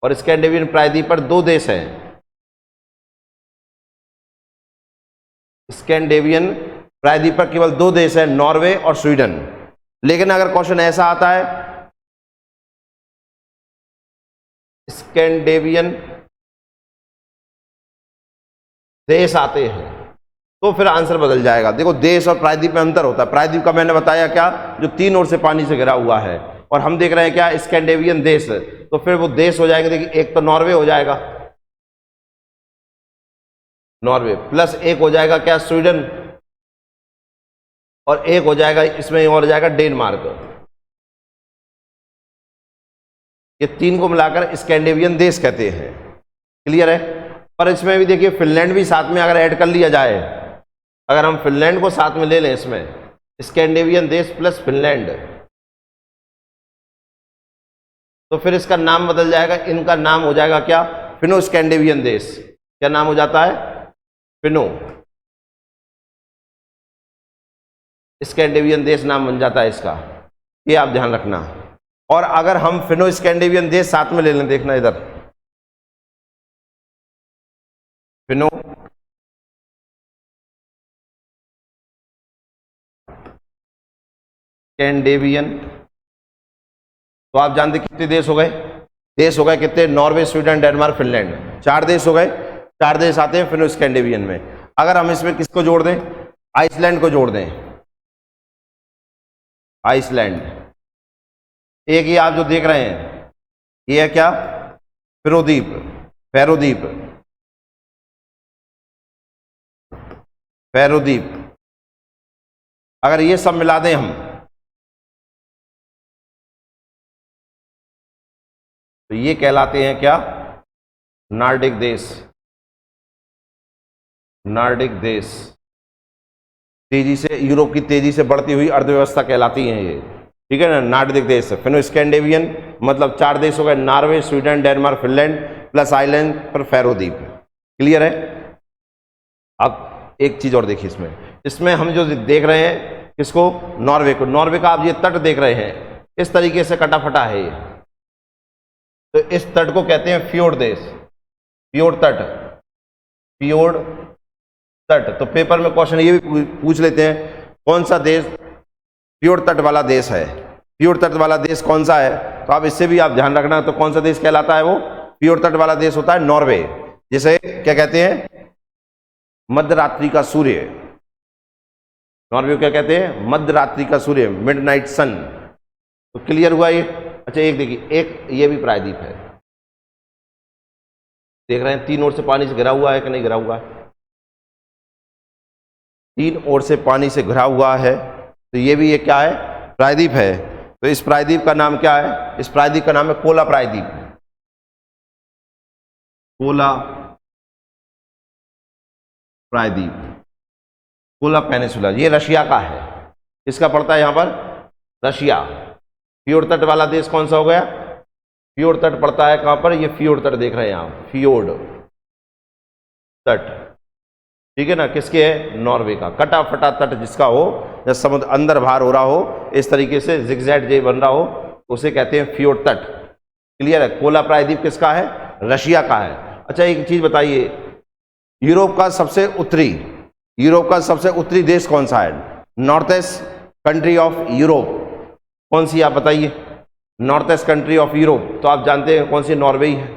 और स्कैंडेवियन प्रायद्वीप पर दो देश हैं, स्कैंडेवियन प्रायद्वीप पर केवल दो देश हैं, नॉर्वे और स्वीडन। लेकिन अगर क्वेश्चन ऐसा आता है, स्कैंडेवियन देश आते हैं, तो फिर आंसर बदल जाएगा। देखो, देश और प्रायद्वीप में अंतर होता है। प्रायद्वीप का मैंने बताया क्या, जो तीन ओर से पानी से घिरा हुआ है, और हम देख रहे हैं क्या, स्कैंडेवियन देश, तो फिर वो देश हो जाएंगे। देखिए, एक तो नॉर्वे हो जाएगा, नॉर्वे, प्लस एक हो जाएगा क्या, स्वीडन, और एक हो जाएगा इसमें और हो जाएगा डेनमार्क। ये तीन को मिलाकर स्कैंडेवियन देश कहते हैं। क्लियर है। और इसमें भी देखिए, फिनलैंड भी साथ में अगर ऐड कर लिया जाए, अगर हम फिनलैंड को साथ में ले लें, इसमें स्कैंडेवियन देश प्लस फिनलैंड, तो फिर इसका नाम बदल जाएगा। इनका नाम हो जाएगा क्या, फिनो स्कैंडेवियन देश। क्या नाम हो जाता है, फिनो स्कैंडेवियन देश नाम बन जाता है इसका। ये आप ध्यान रखना। और अगर हम फिनो स्कैंडेवियन देश साथ में ले लें, देखना इधर, फिनो स्कैंडेवियन, तो आप जानते कितने देश हो गए, देश हो गए कितने, नॉर्वे, स्वीडन, डेनमार्क, फिनलैंड, चार देश हो गए। चार देश आते हैं फिनो स्कैंडेवियन में। अगर हम इसमें किसको जोड़ दें, आइसलैंड को जोड़ दें, आइसलैंड, एक ही आप जो देख रहे हैं, ये है क्या, फेरोद्वीप, फेरोद्वीप, फेरोद्वीप। अगर ये सब मिला दें हम, तो ये कहलाते हैं क्या, नार्डिक देश, नार्डिक देश। तेजी से, यूरोप की तेजी से बढ़ती हुई अर्थव्यवस्था कहलाती हैं ये, ठीक है ना, नार्डिक देश। फिनो स्कैंडेवियन मतलब चार देश हो गए, Norway, Sweden, Denmark, Finland, plus island पर फेरोद्वीप। क्लियर है। अब एक चीज और देखिए, इसमें हम जो देख रहे हैं किसको, नॉर्वे को। नॉर्वे का आप ये तट देख रहे हैं, इस तरीके से कटा फटा है ये, तो इस तट को कहते हैं फ्योर्ड देश, फ्योर्ड तट, फ्योर्ड तट। तो पेपर में क्वेश्चन ये भी पूछ लेते हैं, कौन सा देश फ्योर्ड तट वाला देश है, फ्योर्ड तट वाला देश कौन सा है, तो आप इससे भी आप ध्यान रखना। तो कौन सा देश कहलाता है वो, फ्योर्ड तट वाला देश होता है नॉर्वे, जिसे क्या कहते हैं, मध्यरात्रि का सूर्य। नॉर्वे को क्या कहते हैं, मध्यरात्रि का सूर्य, मिडनाइट सन। तो क्लियर हुआ ये। अच्छा, एक देखिए, एक ये भी प्रायद्वीप है, देख रहे हैं, तीन ओर से पानी से घिरा हुआ है कि नहीं घिरा हुआ है, तीन ओर से पानी से घिरा हुआ है, तो ये भी ये क्या है, प्रायद्वीप है। तो इस प्रायद्वीप का नाम क्या है, इस प्रायद्वीप का नाम है कोला प्रायद्वीप, कोला प्रायद्वीप, कोला पेनिसुला। ये रशिया का है, इसका पड़ता है यहां पर रशिया। फ्योर्ड तट वाला देश कौन सा हो गया, फ्योर्ड तट पड़ता है कहां पर, ये फ्योर्ड तट देख रहे हैं आप, फ्योर्ड तट, ठीक है ना, किसके है, नॉर्वे का। कटा फटा तट जिसका हो, जब समुद्र अंदर बाहर हो रहा हो, इस तरीके से जिगजैग जे बन रहा हो, उसे कहते हैं फ्योर्ड तट। क्लियर है। कोला प्रायद्वीप किसका है, रशिया का है। अच्छा, एक चीज बताइए, यूरोप का सबसे उत्तरी, यूरोप का सबसे उत्तरी देश कौन सा है, north east country of Europe कौन सी, आप बताइए, north east country of Europe. तो आप जानते हैं कौन सी, नॉर्वे ही है।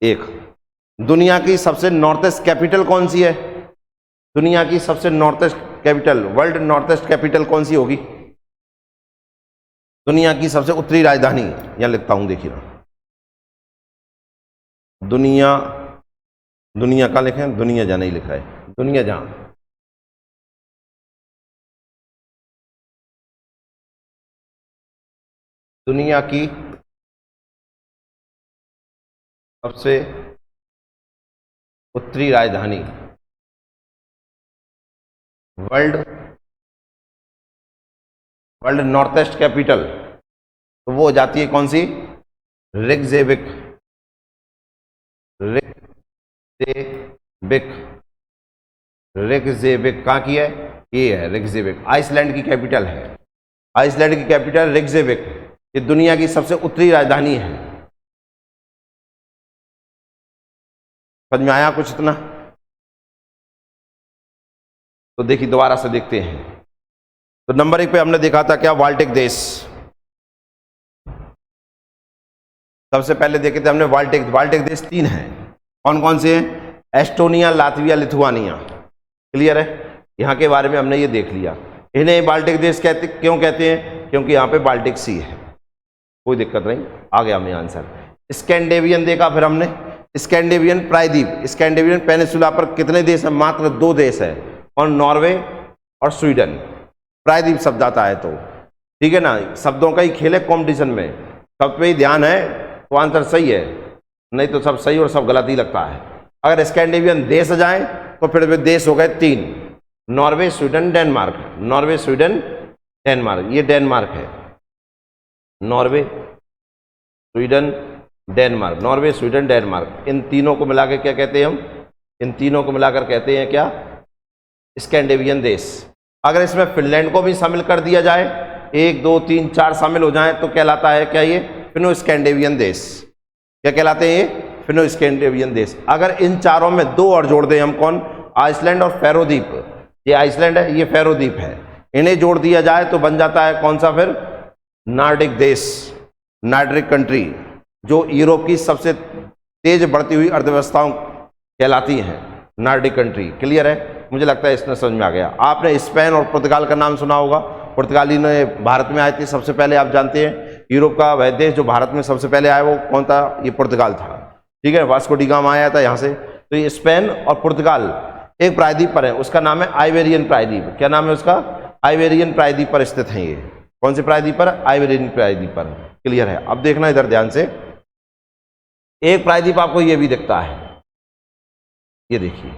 एक, दुनिया की सबसे नॉर्थ ईस्ट कैपिटल कौन सी है, दुनिया की सबसे north east capital, world north east capital कौन सी होगी, दुनिया की सबसे उत्तरी राजधानी, यहां लिखता हूं, देखिए ना, दुनिया, दुनिया का लिखें, दुनिया जहां नहीं लिखा है, दुनिया जहां, दुनिया की सबसे उत्तरी राजधानी, वर्ल्ड नॉर्थेस्ट कैपिटल, तो वो हो जाती है कौन सी? रिकजेविक। रिकजेविक कहाँ की है? ये है रिकजेविक, आइसलैंड की कैपिटल है। आइसलैंड की कैपिटल रिकजेविक, ये दुनिया की सबसे उत्तरी राजधानी है। समझ में आया कुछ इतना? तो देखिए दोबारा से देखते हैं। तो नंबर 1 पे हमने देखा था क्या? बाल्टिक देश। सबसे पहले देखे थे हमने बाल्टिक देश 3 हैं। कौन कौन से हैं? Estonia, Latvia, Lithuania. क्लियर है? यहाँ के बारे में हमने ये देख लिया। इन्हें बाल्टिक देश क्यों कहते हैं? क्योंकि यहाँ पे बाल्टिक सी है। कोई दिक्कत नहीं, आ गया हमें आंसर। स्कैंडेवियन देखा फिर हमने, स्कैंडेवियन प्रायद्वीप। स्कैंडेवियन पेनिसुला पर कितने देश हैं? मात्र 2 देश है, और नॉर्वे और स्वीडन। प्रायद्वीप शब्द आता है तो ठीक है ना, शब्दों का ही खेल है कॉम्पिटिशन में, सब पे ही ध्यान है तो आंसर सही है, नहीं तो सब सही और सब गलत ही लगता है। अगर स्कैंडेवियन देश जाए तो फिर वे देश हो गए 3, Norway, Sweden, Denmark. Norway, Sweden, Denmark, ये डेनमार्क है। Norway, Sweden, Denmark, Norway, Sweden, Denmark, इन तीनों को मिलाकर क्या कहते हैं हम? इन तीनों को मिलाकर कहते हैं क्या? स्कैंडेवियन देश। अगर इसमें फिनलैंड को भी शामिल कर दिया जाए, 1 2 3 4 शामिल हो जाए तो कहलाता है क्या? ये फिनो स्कैंडेवियन देश। क्या कहलाते हैं ये? फिनो स्कैंडेवियन देश। अगर इन चारों में 2 और जोड़ दें हम, कौन? आइसलैंड और फेरो द्वीप। ये आइसलैंड है, ये फेरो द्वीप है, इन्हें जोड़ दिया जाए तो बन जाता है कौन सा फिर? नॉर्डिक देश, नॉर्डिक कंट्री, जो यूरोप की सबसे तेज बढ़ती हुई अर्थव्यवस्थाओं कहलाती हैं, नॉर्डिक कंट्री। क्लियर है? मुझे लगता है इसमें समझ में आ गया। आपने स्पेन और पुर्तगाल का नाम सुना होगा। पुर्तगाली ने भारत में आए थे सबसे पहले, आप जानते हैं। यूरोप का वह देश जो भारत में सबसे पहले आया वो कौन था? ये पुर्तगाल था। ठीक है, वास्को डी गामा आया था यहाँ से। तो ये स्पेन और पुर्तगाल एक प्रायद्वीप पर है, उसका नाम है आइबेरियन प्रायद्वीप। क्या नाम है उसका? आइबेरियन प्रायद्वीप पर स्थित है ये। कौन से प्रायद्वीप पर? आइबेरियन प्रायद्वीप पर। क्लियर है? अब देखना इधर ध्यान से, एक प्रायद्वीप आपको ये भी दिखता है, ये देखिए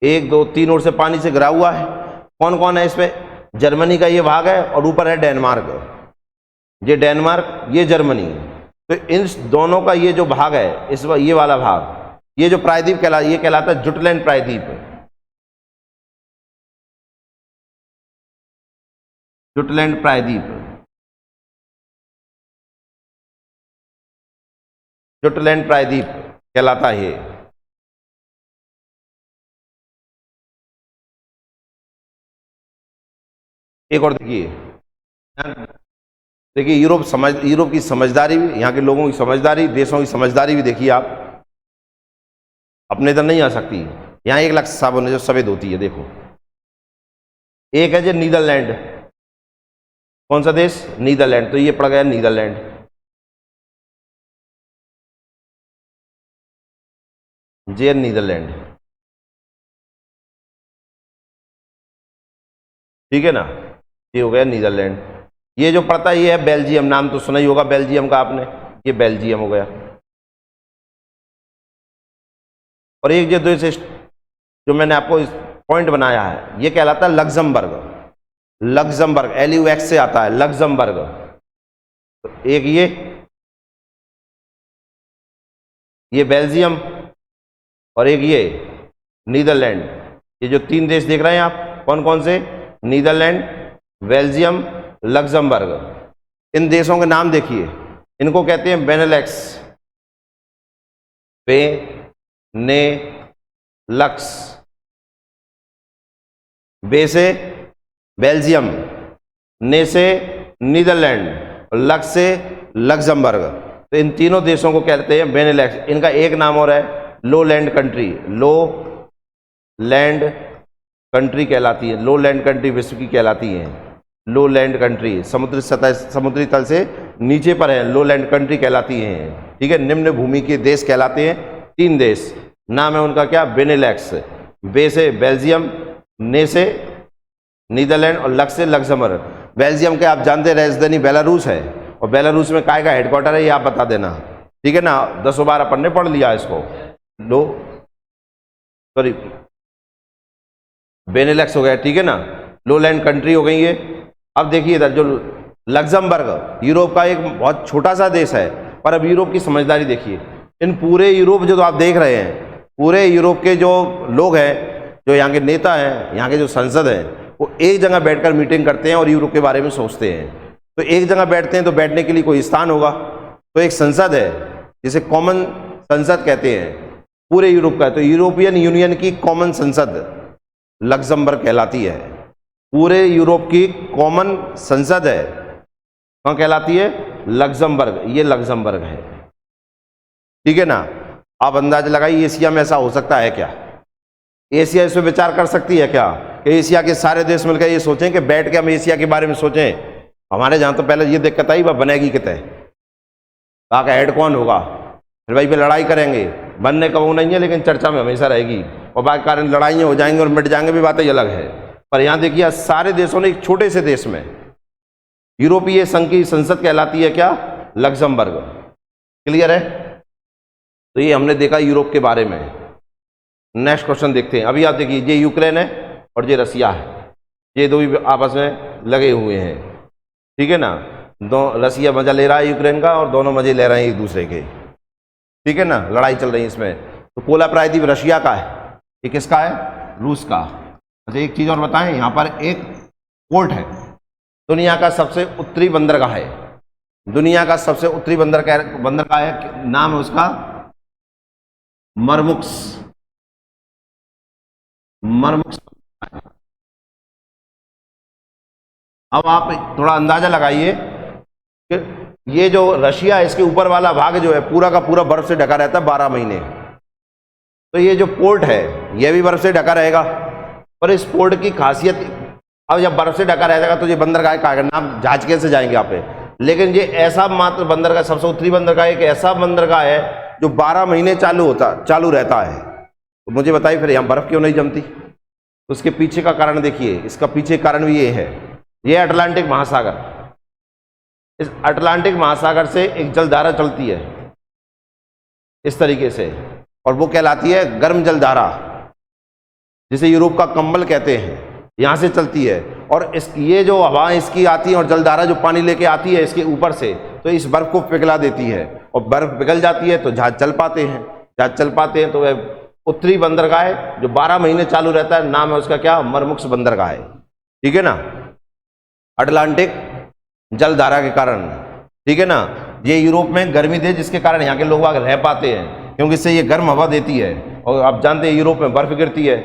1 2 3 ओर से पानी से घिरा हुआ है। कौन कौन है इसमें? जर्मनी का ये भाग है और ऊपर है डेनमार्क। ये डेनमार्क, ये जर्मनी। तो इन दोनों का ये जो भाग है, इस ये वाला भाग, ये जो प्रायद्वीप ये कहलाता है जुटलैंड प्रायद्वीप। जुटलैंड प्रायद्वीप, जुटलैंड प्रायद्वीप कहलाता है ये। एक और देखिए यूरोप की समझदारी भी, यहाँ के लोगों की समझदारी, देशों की समझदारी भी देखिए आप। अपने इधर नहीं आ सकती। यहाँ 1 लाख साबुन है जो सफेद होती है, देखो। एक है जो नीदरलैंड। कौन सा देश? नीदरलैंड। तो ये पड़ गया नीदरलैंड। जे नीदरलैंड, ठीक है ना, ये हो गया नीदरलैंड। ये जो पड़ता है ये है बेल्जियम। नाम तो सुना ही होगा बेल्जियम का आपने, ये बेल्जियम हो गया। और एक जो देश जो मैंने आपको पॉइंट बनाया है, ये कहलाता है लग्जमबर्ग। लग्जमबर्ग, LUX से आता है लग्जमबर्ग। तो एक ये बेल्जियम और एक ये नीदरलैंड। ये जो 3 देश देख रहे हैं आप, कौन कौन से? Netherlands, Belgium, Luxembourg. इन देशों के नाम देखिए, इनको कहते हैं बेनेलक्स। बेनेलक्स, बे से बेल्जियम, ने से नीदरलैंड, और लक्स से लग्जमबर्ग। तो इन तीनों देशों को कहते हैं बेनेलक्स। इनका एक नाम और है लो लैंड कंट्री। लो लैंड कंट्री कहलाती है। लो लैंड कंट्री विश्व की कहलाती है लो लैंड कंट्री। समुद्री तल से नीचे पर है, लो लैंड कंट्री कहलाती हैं। ठीक है, निम्न भूमि के देश कहलाते हैं। 3 देश, नाम है उनका क्या? बेनेलक्स। बे से बेल्जियम, ने से नीदरलैंड और लक्स से लग्जमबर्ग। बेल्जियम के आप जानते हैं राजधानी बेलारूस है, और बेलारूस में काय का हेडक्वार्टर है ये आप बता देना, ठीक है ना। 10 बार अपन ने पढ़ लिया इसको। लो सॉरी बेनेलेक्स हो गया, ठीक है ना, लोलैंड कंट्री हो गई ये। अब देखिए इधर जो लग्जमबर्ग यूरोप का एक बहुत छोटा सा देश है, पर अब यूरोप की समझदारी देखिए। इन पूरे यूरोप जो आप देख रहे हैं, पूरे यूरोप के जो लोग हैं, जो यहाँ के नेता हैं, यहाँ के जो संसद हैं, वो एक जगह बैठकर मीटिंग करते हैं और यूरोप के बारे में सोचते हैं। तो एक जगह बैठते हैं तो बैठने के लिए कोई स्थान होगा, तो एक संसद है जिसे कॉमन संसद कहते हैं पूरे यूरोप का। तो यूरोपियन यूनियन की कॉमन संसद लग्जमबर्ग कहलाती है, पूरे यूरोप की कॉमन संसद है, कहाँ कहलाती है? लग्जमबर्ग। ये लग्जमबर्ग है, ठीक है ना। आप अंदाजा लगाइए एशिया में ऐसा हो सकता है क्या? एशिया इसमें विचार कर सकती है क्या कि एशिया के सारे देश मिलकर ये सोचें कि बैठ के हम एशिया के बारे में सोचें? हमारे जहाँ तो पहले ये दिक्कत आई, वह बनेगी कितने, कहाँ का हेड कौन होगा, फिर भाई पे लड़ाई करेंगे, बनने का वो नहीं है, लेकिन चर्चा में हमेशा रहेगी, और बाकी कारण लड़ाइयाँ हो जाएंगी और मिट जाएंगे भी, बातें अलग है। पर यहाँ देखिए सारे देशों ने एक छोटे से देश में, यूरोपीय संघ की संसद कहलाती है क्या? लग्जमबर्ग। क्लियर है? तो ये हमने देखा यूरोप के बारे में। नेक्स्ट क्वेश्चन देखते हैं। अभी आप देखिए ये यूक्रेन है और ये रसिया है, ये दो भी आपस में लगे हुए हैं, ठीक है ना। रसिया मजा ले रहा है यूक्रेन का और दोनों मजे ले रहे हैं एक दूसरे के, ठीक है ना। लड़ाई चल रही है इसमें। तो पोलर प्रायद्वीप रशिया का है, ये किसका है? रूस का। अच्छा एक चीज और बताएं, यहाँ पर एक पोर्ट है, दुनिया का सबसे उत्तरी बंदरगाह है, दुनिया का सबसे उत्तरी बंदरगाह है, नाम है उसका मरमुक्स। अब आप थोड़ा अंदाजा लगाइए कि ये जो रशिया है इसके ऊपर वाला भाग जो है पूरा का पूरा बर्फ से ढका रहता है 12 महीने। तो ये जो पोर्ट है ये भी बर्फ से ढका रहेगा, पर इस पोर्ट की खासियत, अब जब बर्फ से ढका रहेगा तो ये बंदरगाह का नाम जहाज कैसे जाएंगे आप पे, लेकिन ये ऐसा मात्र बंदरगाह, सबसे उत्तरी बंदरगाह एक ऐसा बंदरगाह है जो 12 महीने चालू रहता है। तो मुझे बताइए फिर यहाँ बर्फ क्यों नहीं जमती? उसके पीछे का कारण देखिए, इसका पीछे कारण भी ये है, ये अटलांटिक महासागर, इस अटलांटिक महासागर से एक जलधारा चलती है इस तरीके से, और वो कहलाती है गर्म जलधारा, जिसे यूरोप का कंबल कहते हैं, यहाँ से चलती है। और ये जो हवा इसकी आती है और जलधारा जो पानी लेके आती है इसके ऊपर से, तो इस बर्फ को पिघला देती है, और बर्फ पिघल जाती है तो जहाज चल पाते हैं, जहाज चल पाते हैं। तो वह उत्तरी बंदरगाह है जो 12 महीने चालू रहता है, नाम है उसका क्या? मरमुक्स बंदरगाह है, ठीक है ना, अटलांटिक जलधारा के कारण, ठीक है ना। ये यूरोप में गर्मी दे जिसके कारण यहाँ के लोग वहां रह पाते हैं, क्योंकि इससे ये गर्म हवा देती है, और आप जानते हैं यूरोप में बर्फ गिरती है,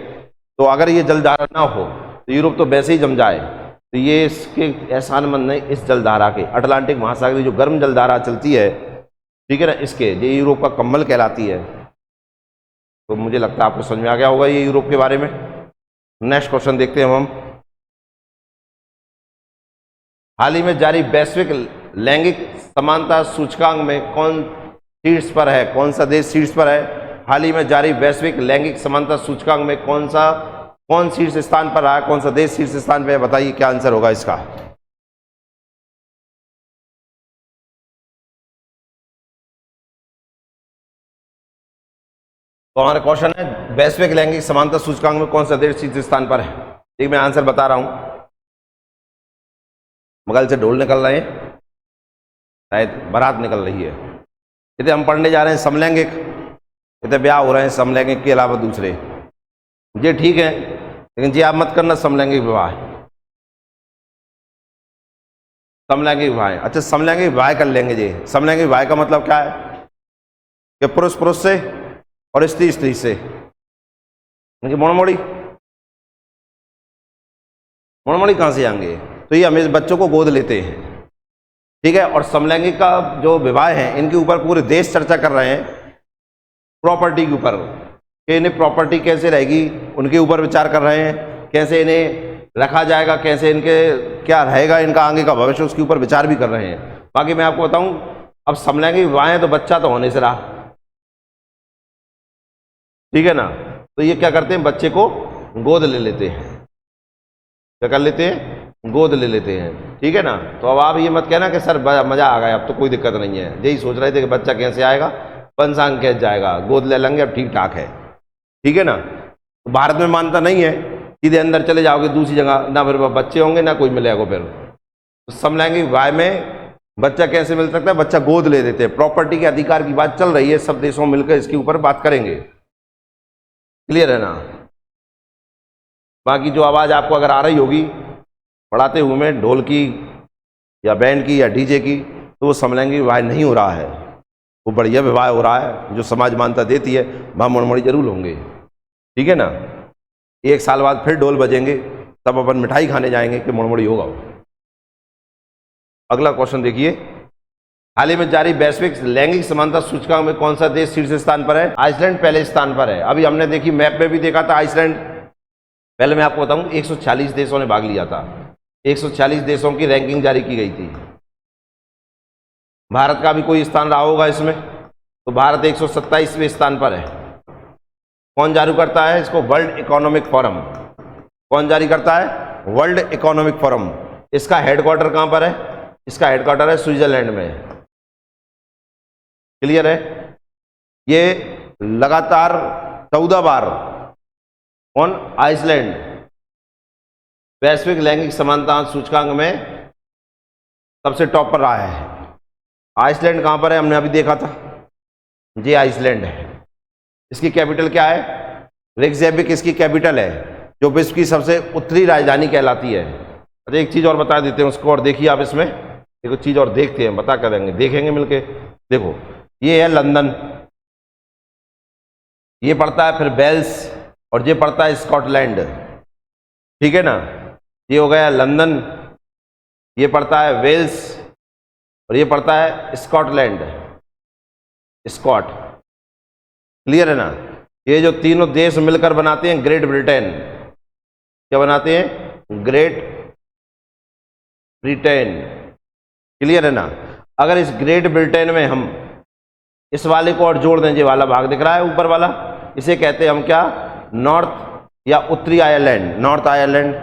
तो अगर ये जलधारा ना हो तो यूरोप तो वैसे ही जम जाए। तो ये इसके एहसानमंद है इस जलधारा के, अटलांटिक महासागर की जो गर्म जलधारा चलती है, ठीक है ना, इसके, ये यूरोप का कम्बल कहलाती है। तो मुझे लगता है आपको समझ में आ गया होगा ये यूरोप के बारे में। नेक्स्ट क्वेश्चन देखते हैं हम। हाल ही में जारी वैश्विक लैंगिक समानता सूचकांक में कौन शीर्ष पर है? कौन सा देश शीर्ष पर है? हाल ही में जारी वैश्विक लैंगिक समानता सूचकांक में कौन शीर्ष स्थान पर रहा है? कौन सा देश शीर्ष स्थान पर है? बताइए क्या आंसर होगा इसका। तो हमारा क्वेश्चन है वैश्विक लैंगिक समानता सूचकांक में कौन सा देश शीर्ष स्थान पर है? ठीक, मैं आंसर बता रहा हूं। बगल से ढोल निकल रहे हैं, शायद बारात निकल रही है। इधर हम पढ़ने जा रहे हैं समलैंगिक, इधर ब्याह हो रहे हैं समलैंगिक के अलावा दूसरे। ये ठीक है, लेकिन जी आप मत करना समलैंगिक विवाह, समलैंगिक विवाह। अच्छा समलैंगिक विवाह कर लेंगे जी। समलैंगिक विवाह का मतलब क्या है कि पुरुष पुरुष से और स्त्री स्त्री से, मोड़मोड़ी कहाँ से आएंगे? तो ये हमें बच्चों को गोद लेते हैं, ठीक है। और समलैंगिक का जो विवाह है इनके ऊपर पूरे देश चर्चा कर रहे हैं, प्रॉपर्टी के ऊपर, कि इन्हें प्रॉपर्टी कैसे रहेगी उनके ऊपर विचार कर रहे हैं, कैसे इन्हें रखा जाएगा, कैसे इनके क्या रहेगा इनका आगे का भविष्य, उसके ऊपर विचार भी कर रहे हैं। बाकी मैं आपको बताऊं, अब समलैंगिक विवाह है तो बच्चा तो होने से रहा, ठीक है ना। तो ये क्या करते हैं, बच्चे को गोद ले लेते हैं, क्या कर लेते हैं? गोद ले लेते हैं, ठीक है ना। तो अब आप ये मत कहना कि सर मजा आ गया, अब तो कोई दिक्कत नहीं है। यही सोच रहे थे कि बच्चा कैसे आएगा, पंचांग कैसे जाएगा, गोद ले लेंगे, अब ठीक ठाक है, ठीक है ना। तो भारत में मानता नहीं है, सीधे अंदर चले जाओगे दूसरी जगह, ना फिर बच्चे होंगे ना कोई मिलेगा। फिर तो समलैंगिक विवाह में बच्चा कैसे मिल सकता है, बच्चा गोद ले देते हैं। प्रॉपर्टी के अधिकार की बात चल रही है, सब देशों मिलकर इसके ऊपर बात करेंगे, क्लियर है ना। बाकी जो आवाज आपको अगर आ रही होगी पढ़ाते हुए में ढोल की या बैंड की या डीजे की, तो वो समलैंगिक विवाह नहीं हो रहा है, वो बढ़िया विवाह हो रहा है जो समाज मान्यता देती है। वहाँ मुड़मुड़ी जरूर होंगे, ठीक है ना। 1 साल बाद फिर ढोल बजेंगे, तब अपन मिठाई खाने जाएंगे कि मुड़मुड़ी होगा। अगला क्वेश्चन देखिए, हाल ही में जारी वैश्विक लैंगिक समानता सूचकांक में कौन सा देश शीर्ष स्थान पर है? आइसलैंड पहले स्थान पर है। अभी हमने देखी मैप में भी देखा था आइसलैंड, पहले मैं आपको बताऊं 146 देशों ने भाग लिया था, 146 देशों की रैंकिंग जारी की गई थी। भारत का भी कोई स्थान रहा होगा इसमें, तो भारत 127वें स्थान पर है। कौन जारी करता है इसको? World economic forum. कौन जारी करता है? World economic forum. इसका हेडक्वार्टर कहां पर है? इसका हेडक्वार्टर है स्विट्जरलैंड में, क्लियर है। ये लगातार 14 बार कौन? आइसलैंड वैश्विक लैंगिक समानता सूचकांक में सबसे टॉप पर रहा है। आइसलैंड कहां पर है? हमने अभी देखा था, ये आइसलैंड है। इसकी कैपिटल क्या है? रेक्सजेविक इसकी कैपिटल है, जो विश्व की सबसे उत्तरी राजधानी कहलाती है। अच्छा एक चीज और बता देते हैं उसको, और देखिए आप इसमें एक चीज और देखते हैं, बता कर देंगे, देखेंगे मिलके। देखो ये है लंदन, ये पड़ता है फिर वेल्स, और ये पड़ता है स्कॉटलैंड, ठीक है ना। ये हो गया लंदन, ये पड़ता है वेल्स, और ये पड़ता है स्कॉटलैंड, स्कॉट, क्लियर है ना। ये जो तीनों देश मिलकर बनाते हैं ग्रेट ब्रिटेन। क्या बनाते हैं? ग्रेट ब्रिटेन, क्लियर है ना। अगर इस ग्रेट ब्रिटेन में हम इस वाले को और जोड़ दें, ये वाला भाग दिख रहा है ऊपर वाला, इसे कहते हैं हम क्या? नॉर्थ या उत्तरी आयरलैंड, नॉर्थ आयरलैंड।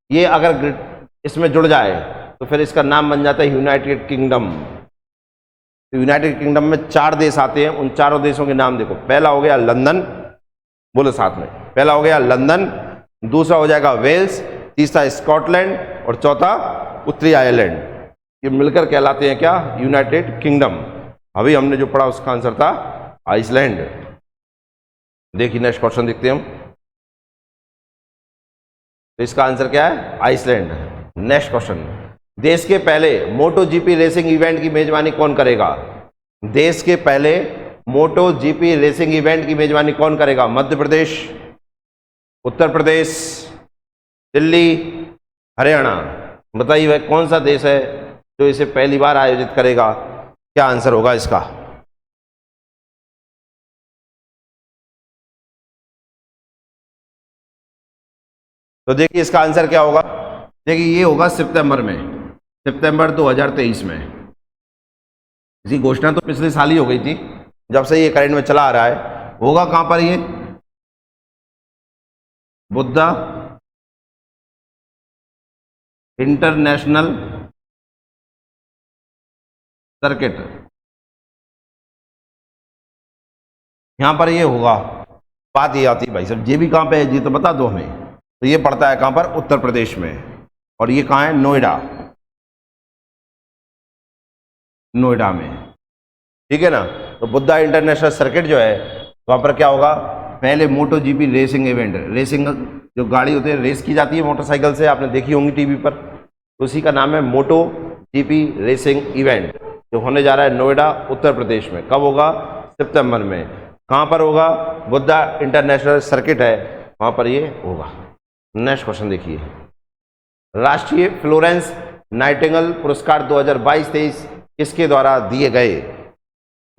ये अगर इसमें जुड़ जाए तो फिर इसका नाम बन जाता है यूनाइटेड किंगडम। तो यूनाइटेड किंगडम में 4 देश आते हैं, उन चारों देशों के नाम देखो। पहला हो गया लंदन, बोलो साथ में, पहला हो गया लंदन, दूसरा हो जाएगा वेल्स, तीसरा स्कॉटलैंड, और चौथा उत्तरी आयरलैंड। ये मिलकर कहलाते हैं क्या? United kingdom. अभी हमने जो पढ़ा उसका आंसर था आइसलैंड। देखिए नेक्स्ट क्वेश्चन देखते हैं हम, तो इसका आंसर क्या है? आइसलैंड। नेक्स्ट क्वेश्चन, देश के पहले मोटो जीपी रेसिंग इवेंट की मेजबानी कौन करेगा? देश के पहले मोटो जीपी रेसिंग इवेंट की मेजबानी कौन करेगा? मध्य प्रदेश, उत्तर प्रदेश, दिल्ली, हरियाणा। बताइए भाई कौन सा देश है जो इसे पहली बार आयोजित करेगा? क्या आंसर होगा इसका? तो देखिए इसका आंसर क्या होगा। देखिए ये होगा सितंबर में, सितंबर 2023 में। इसकी घोषणा तो पिछले साल ही हो गई थी, जब से ये करंट में चला आ रहा है। होगा कहां पर ये? बुद्धा इंटरनेशनल सर्किट, यहां पर ये होगा। बात ये आती है भाई साहब, ये भी कहां पे है? ये तो बता दो हमें। तो ये पड़ता है कहां पर? उत्तर प्रदेश में। और ये कहां है? नोएडा, नोएडा में, ठीक है ना। तो बुद्धा इंटरनेशनल सर्किट जो है, वहां पर क्या होगा? पहले मोटो जीपी रेसिंग इवेंट, रेसिंग जो गाड़ी होती है रेस की जाती है मोटरसाइकिल से, आपने देखी होंगी टीवी पर, तो उसी का नाम है मोटो जीपी रेसिंग इवेंट, जो होने जा रहा है नोएडा उत्तर प्रदेश में। कब होगा? सितंबर में। कहां पर होगा? बुद्धा इंटरनेशनल सर्किट है, वहां पर ये होगा। नेक्स्ट क्वेश्चन देखिए, राष्ट्रीय फ्लोरेंस नाइटिंगेल पुरस्कार 2022-23 किसके द्वारा दिए गए?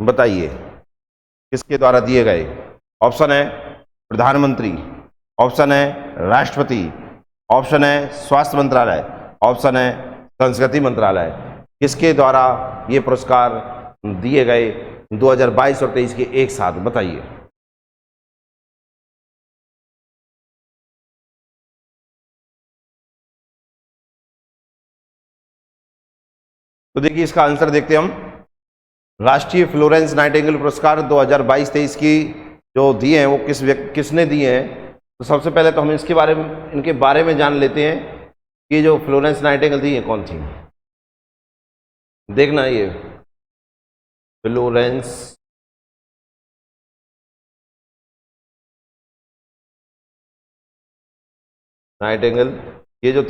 बताइए किसके द्वारा दिए गए? ऑप्शन है प्रधानमंत्री, ऑप्शन है राष्ट्रपति, ऑप्शन है स्वास्थ्य मंत्रालय, ऑप्शन है संस्कृति मंत्रालय। किसके द्वारा ये पुरस्कार दिए गए 2022 और 23 के एक साथ? बताइए। तो देखिए इसका आंसर देखते हैं हम। राष्ट्रीय फ्लोरेंस नाइटिंगेल पुरस्कार 2022-23 की जो दिए हैं वो किसने दिए हैं? तो सबसे पहले तो हम इनके बारे में जान लेते हैं कि जो फ्लोरेंस नाइटिंगेल थी ये कौन थी। देखना ये फ्लोरेंस नाइटिंगेल ये जो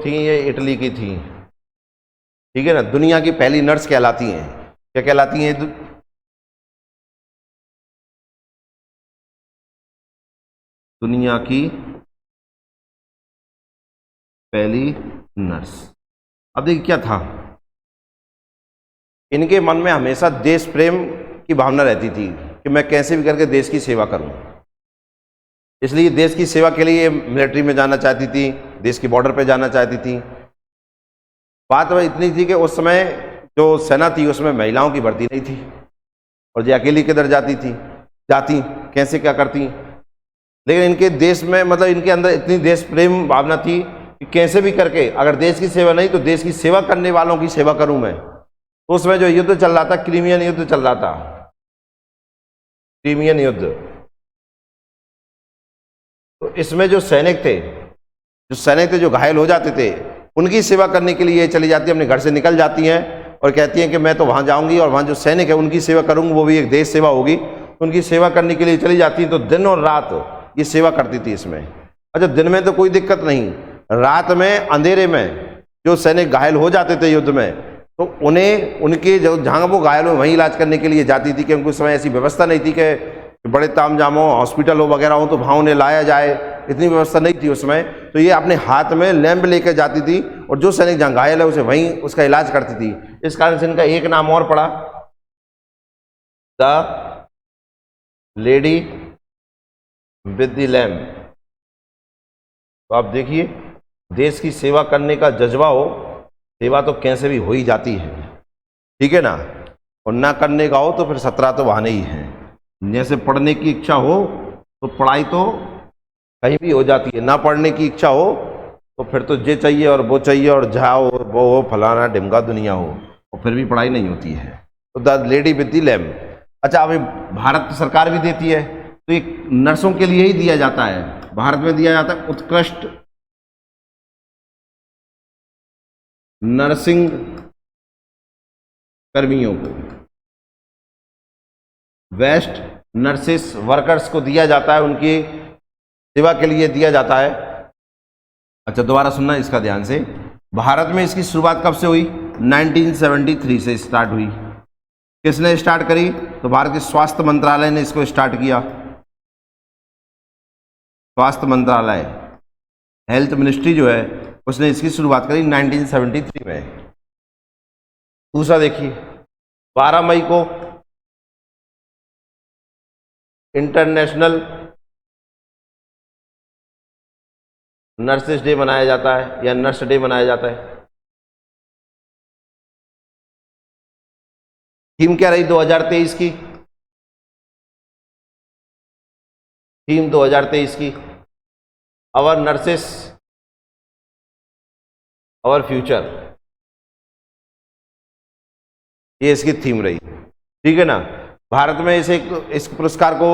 थी ये इटली की थी, ठीक है ना। दुनिया की पहली नर्स कहलाती हैं। क्या कहलाती हैं? दुनिया की पहली नर्स। अब देखिए क्या था, इनके मन में हमेशा देश प्रेम की भावना रहती थी कि मैं कैसे भी करके देश की सेवा करूं। इसलिए देश की सेवा के लिए मिलिट्री में जाना चाहती थी, देश की बॉर्डर पे जाना चाहती थी। बात वह इतनी थी कि उस समय जो सेना थी उसमें महिलाओं की भर्ती नहीं थी और जो अकेली किधर जाती कैसे क्या करती। लेकिन इनके देश में मतलब इनके अंदर इतनी देश प्रेम भावना थी कि कैसे भी करके अगर देश की सेवा नहीं तो देश की सेवा करने वालों की सेवा करूं मैं। तो उसमें जो युद्ध चल रहा था, क्रीमियन युद्ध चल रहा था, क्रीमियन युद्ध। तो इसमें जो सैनिक थे जो घायल हो जाते थे उनकी सेवा करने के लिए चली जाती है, अपने घर से निकल जाती हैं और कहती हैं कि मैं तो वहां जाऊंगी और वहां जो सैनिक है उनकी सेवा करूंगी, वो भी एक देश सेवा होगी। तो उनकी सेवा करने के लिए चली जाती हैं। तो दिन और रात ये सेवा करती थी इसमें। अच्छा, दिन में तो कोई दिक्कत नहीं, रात में अंधेरे में जो सैनिक घायल हो जाते थे युद्ध में तो उन्हें उनके जो जहां वो घायल हो वहीं इलाज करने के लिए जाती थी, क्योंकि उस समय ऐसी व्यवस्था नहीं थी कि बड़े तामझाम हो, हॉस्पिटल हो वगैरह हो तो वहां उन्हें लाया जाए, इतनी व्यवस्था नहीं थी उसमें। तो ये अपने हाथ में लैंप लेकर जाती थी और जो सैनिक जहां घायल है उसे वहीं उसका इलाज करती थी। इस कारण से इनका एक नाम और पड़ा, the lady with the lamp. तो आप देखिए, देश की सेवा करने का जज्बा हो, सेवा तो कैसे भी हो ही जाती है, ठीक है ना। और ना करने का हो तो फिर खतरा तो बहाने ही है। जैसे पढ़ने की इच्छा हो तो पढ़ाई तो कहीं भी हो जाती है, ना पढ़ने की इच्छा हो तो फिर तो ये चाहिए और वो चाहिए और जाओ वो हो फलाना ढिमका दुनिया हो, और फिर भी पढ़ाई नहीं होती है। तो the lady with the lamp. अच्छा, अभी भारत सरकार भी देती है तो ये नर्सों के लिए ही दिया जाता है, भारत में दिया जाता है उत्कृष्ट नर्सिंग कर्मियों को, बेस्ट नर्सिस वर्कर्स को दिया जाता है, उनकी सेवा के लिए दिया जाता है। अच्छा, दोबारा सुनना इसका ध्यान से। भारत में इसकी शुरुआत कब से हुई? 1973 से स्टार्ट हुई। किसने स्टार्ट करी? तो भारत के स्वास्थ्य मंत्रालय ने इसको स्टार्ट किया। स्वास्थ्य मंत्रालय, हेल्थ मिनिस्ट्री जो है उसने इसकी शुरुआत करी 1973 में। दूसरा देखिए, 12 मई को इंटरनेशनल नर्सेस डे मनाया जाता है या नर्स डे मनाया जाता है। थीम क्या रही 2023 की? थीम 2023 की आवर नर्सेस आवर फ्यूचर, ये इसकी थीम रही, ठीक है ना। भारत में इस पुरस्कार को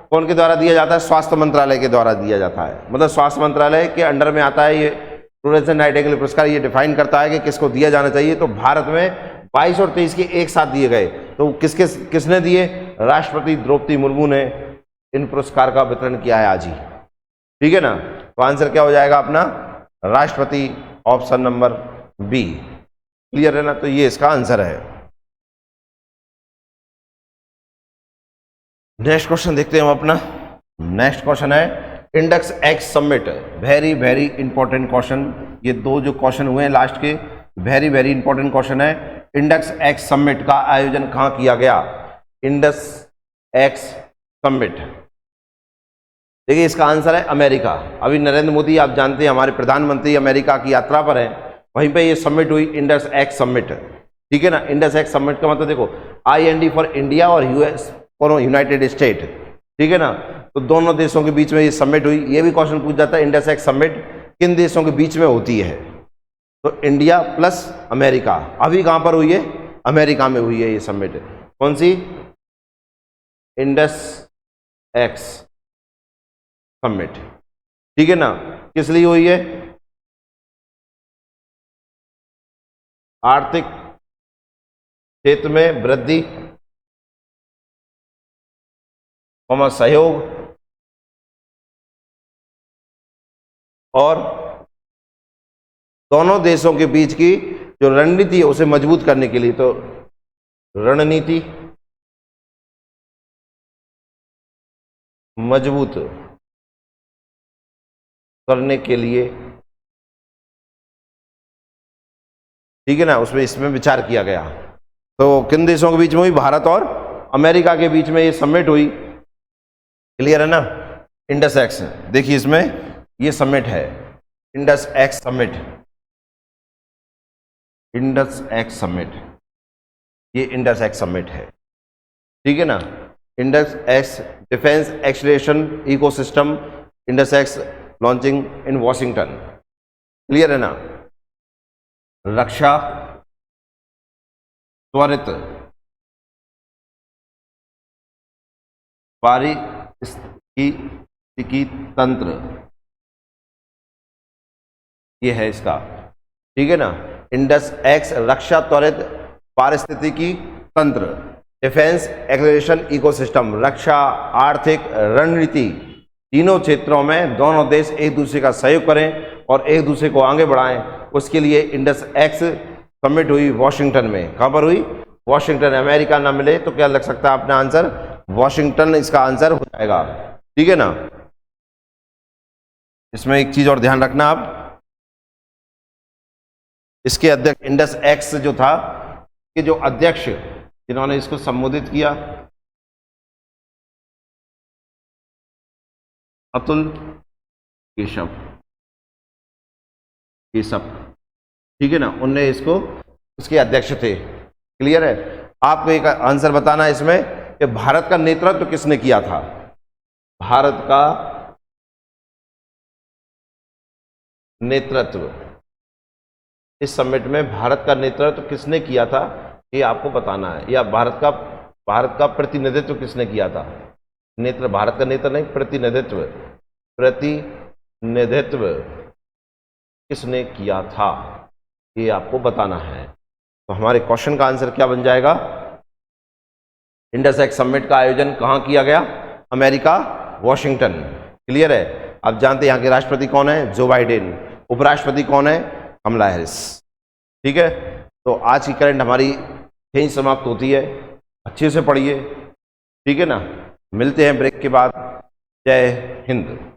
कौन के द्वारा दिया जाता है? स्वास्थ्य मंत्रालय के द्वारा दिया जाता है। मतलब स्वास्थ्य मंत्रालय के अंडर में आता है ये फ्लोरेंस नाइटिंगेल पुरस्कार। ये डिफाइन करता है कि किसको दिया जाना चाहिए। तो भारत में 22 और 23 के एक साथ दिए गए। तो किसने दिए? राष्ट्रपति द्रौपदी मुर्मू ने इन पुरस्कार का वितरण किया है आज ही, ठीक है ना। तो आंसर क्या हो जाएगा अपना? राष्ट्रपति, ऑप्शन नंबर बी। क्लियर है ना? तो ये इसका आंसर है। नेक्स्ट क्वेश्चन देखते हैं हम अपना। नेक्स्ट क्वेश्चन है index x summit. Very very important question. ये दो जो क्वेश्चन हुए हैं लास्ट के, वेरी वेरी इंपॉर्टेंट क्वेश्चन है। इंडेक्स एक्स समिट का आयोजन कहां किया गया? इंडेक्स एक्स समिट, देखिए इसका आंसर है अमेरिका। अभी नरेंद्र मोदी आप जानते हैं हमारे प्रधानमंत्री अमेरिका की यात्रा पर हैं, वहीं पे ये समिट हुई, इंडेक्स एक्स समिट, ठीक है ना। इंडेक्स एक्स समिट का मतलब देखो, IND फॉर इंडिया और US फॉर यूनाइटेड स्टेट, ठीक है ना। तो दोनों देशों के बीच में ये समिट हुई। ये भी क्वेश्चन पूछ जाता है इंडेक्स एक्स समिट किन देशों के बीच में होती है? तो इंडिया प्लस अमेरिका। अभी कहां पर हुई है? अमेरिका में हुई है ये समिट। कौन सी? इंडस एक्स समिट, ठीक है ना। किस लिए हुई है? आर्थिक क्षेत्र में वृद्धि, सहयोग और दोनों देशों के बीच की जो रणनीति है उसे मजबूत करने के लिए। तो रणनीति मजबूत करने के लिए, ठीक है ना, उसमें इसमें विचार किया गया। तो किन देशों के बीच में हुई? भारत और अमेरिका के बीच में ये समिट हुई। क्लियर है ना? इंडस एक्स, देखिए इसमें ये समिट है, Indus x summit, Indus x summit, ये इंडस एक्स समिट है, ठीक है ना। Indus x defence acceleration ecosystem, Indus x launching इन वॉशिंगटन। क्लियर है ना? रक्षा त्वरित पारिस्थितिकी तंत्र, ये है इसका, ठीक है ना। इंडस एक्स रक्षा त्वरित पारिस्थितिकी तंत्र, डिफेंस एक्सलेशन इकोसिस्टम, रक्षा आर्थिक रणनीति, तीनों क्षेत्रों में दोनों देश एक दूसरे का सहयोग करें और एक दूसरे को आगे बढ़ाएं। उसके लिए इंडस एक्स समिट हुई वॉशिंगटन में। कहां पर हुई? वॉशिंगटन। अमेरिका ना मिले तो क्या लग सकता है अपना आंसर? वॉशिंगटन इसका आंसर हो जाएगा, ठीक है ना। इसमें एक चीज और ध्यान रखना आप, इसके अध्यक्ष इंडस एक्स जो था, कि जो अध्यक्ष जिन्होंने इसको संबोधित किया, अतुल केशव, ठीक है ना, उनने इसको, उसके अध्यक्ष थे। क्लियर है? आपको एक आंसर बताना है इसमें कि भारत का नेतृत्व किसने किया था? भारत का नेतृत्व इस समिट में भारत का नेतृत्व किसने किया था, ये आपको बताना है। या भारत का प्रतिनिधित्व किसने किया था? भारत का नेतृत्व नहीं, प्रतिनिधित्व किसने किया था, ये आपको बताना है। तो हमारे क्वेश्चन का आंसर क्या बन जाएगा? इंडस एक्स समिट का आयोजन कहां किया गया? America, Washington. क्लियर है? आप जानते हैं यहाँ के राष्ट्रपति कौन है? Joe Biden. उपराष्ट्रपति कौन है? कमला हैरिस। ठीक है, तो आज की करंट हमारी यहीं समाप्त होती है। अच्छे से पढ़िए, ठीक है ना। मिलते हैं ब्रेक के बाद। जय हिंद।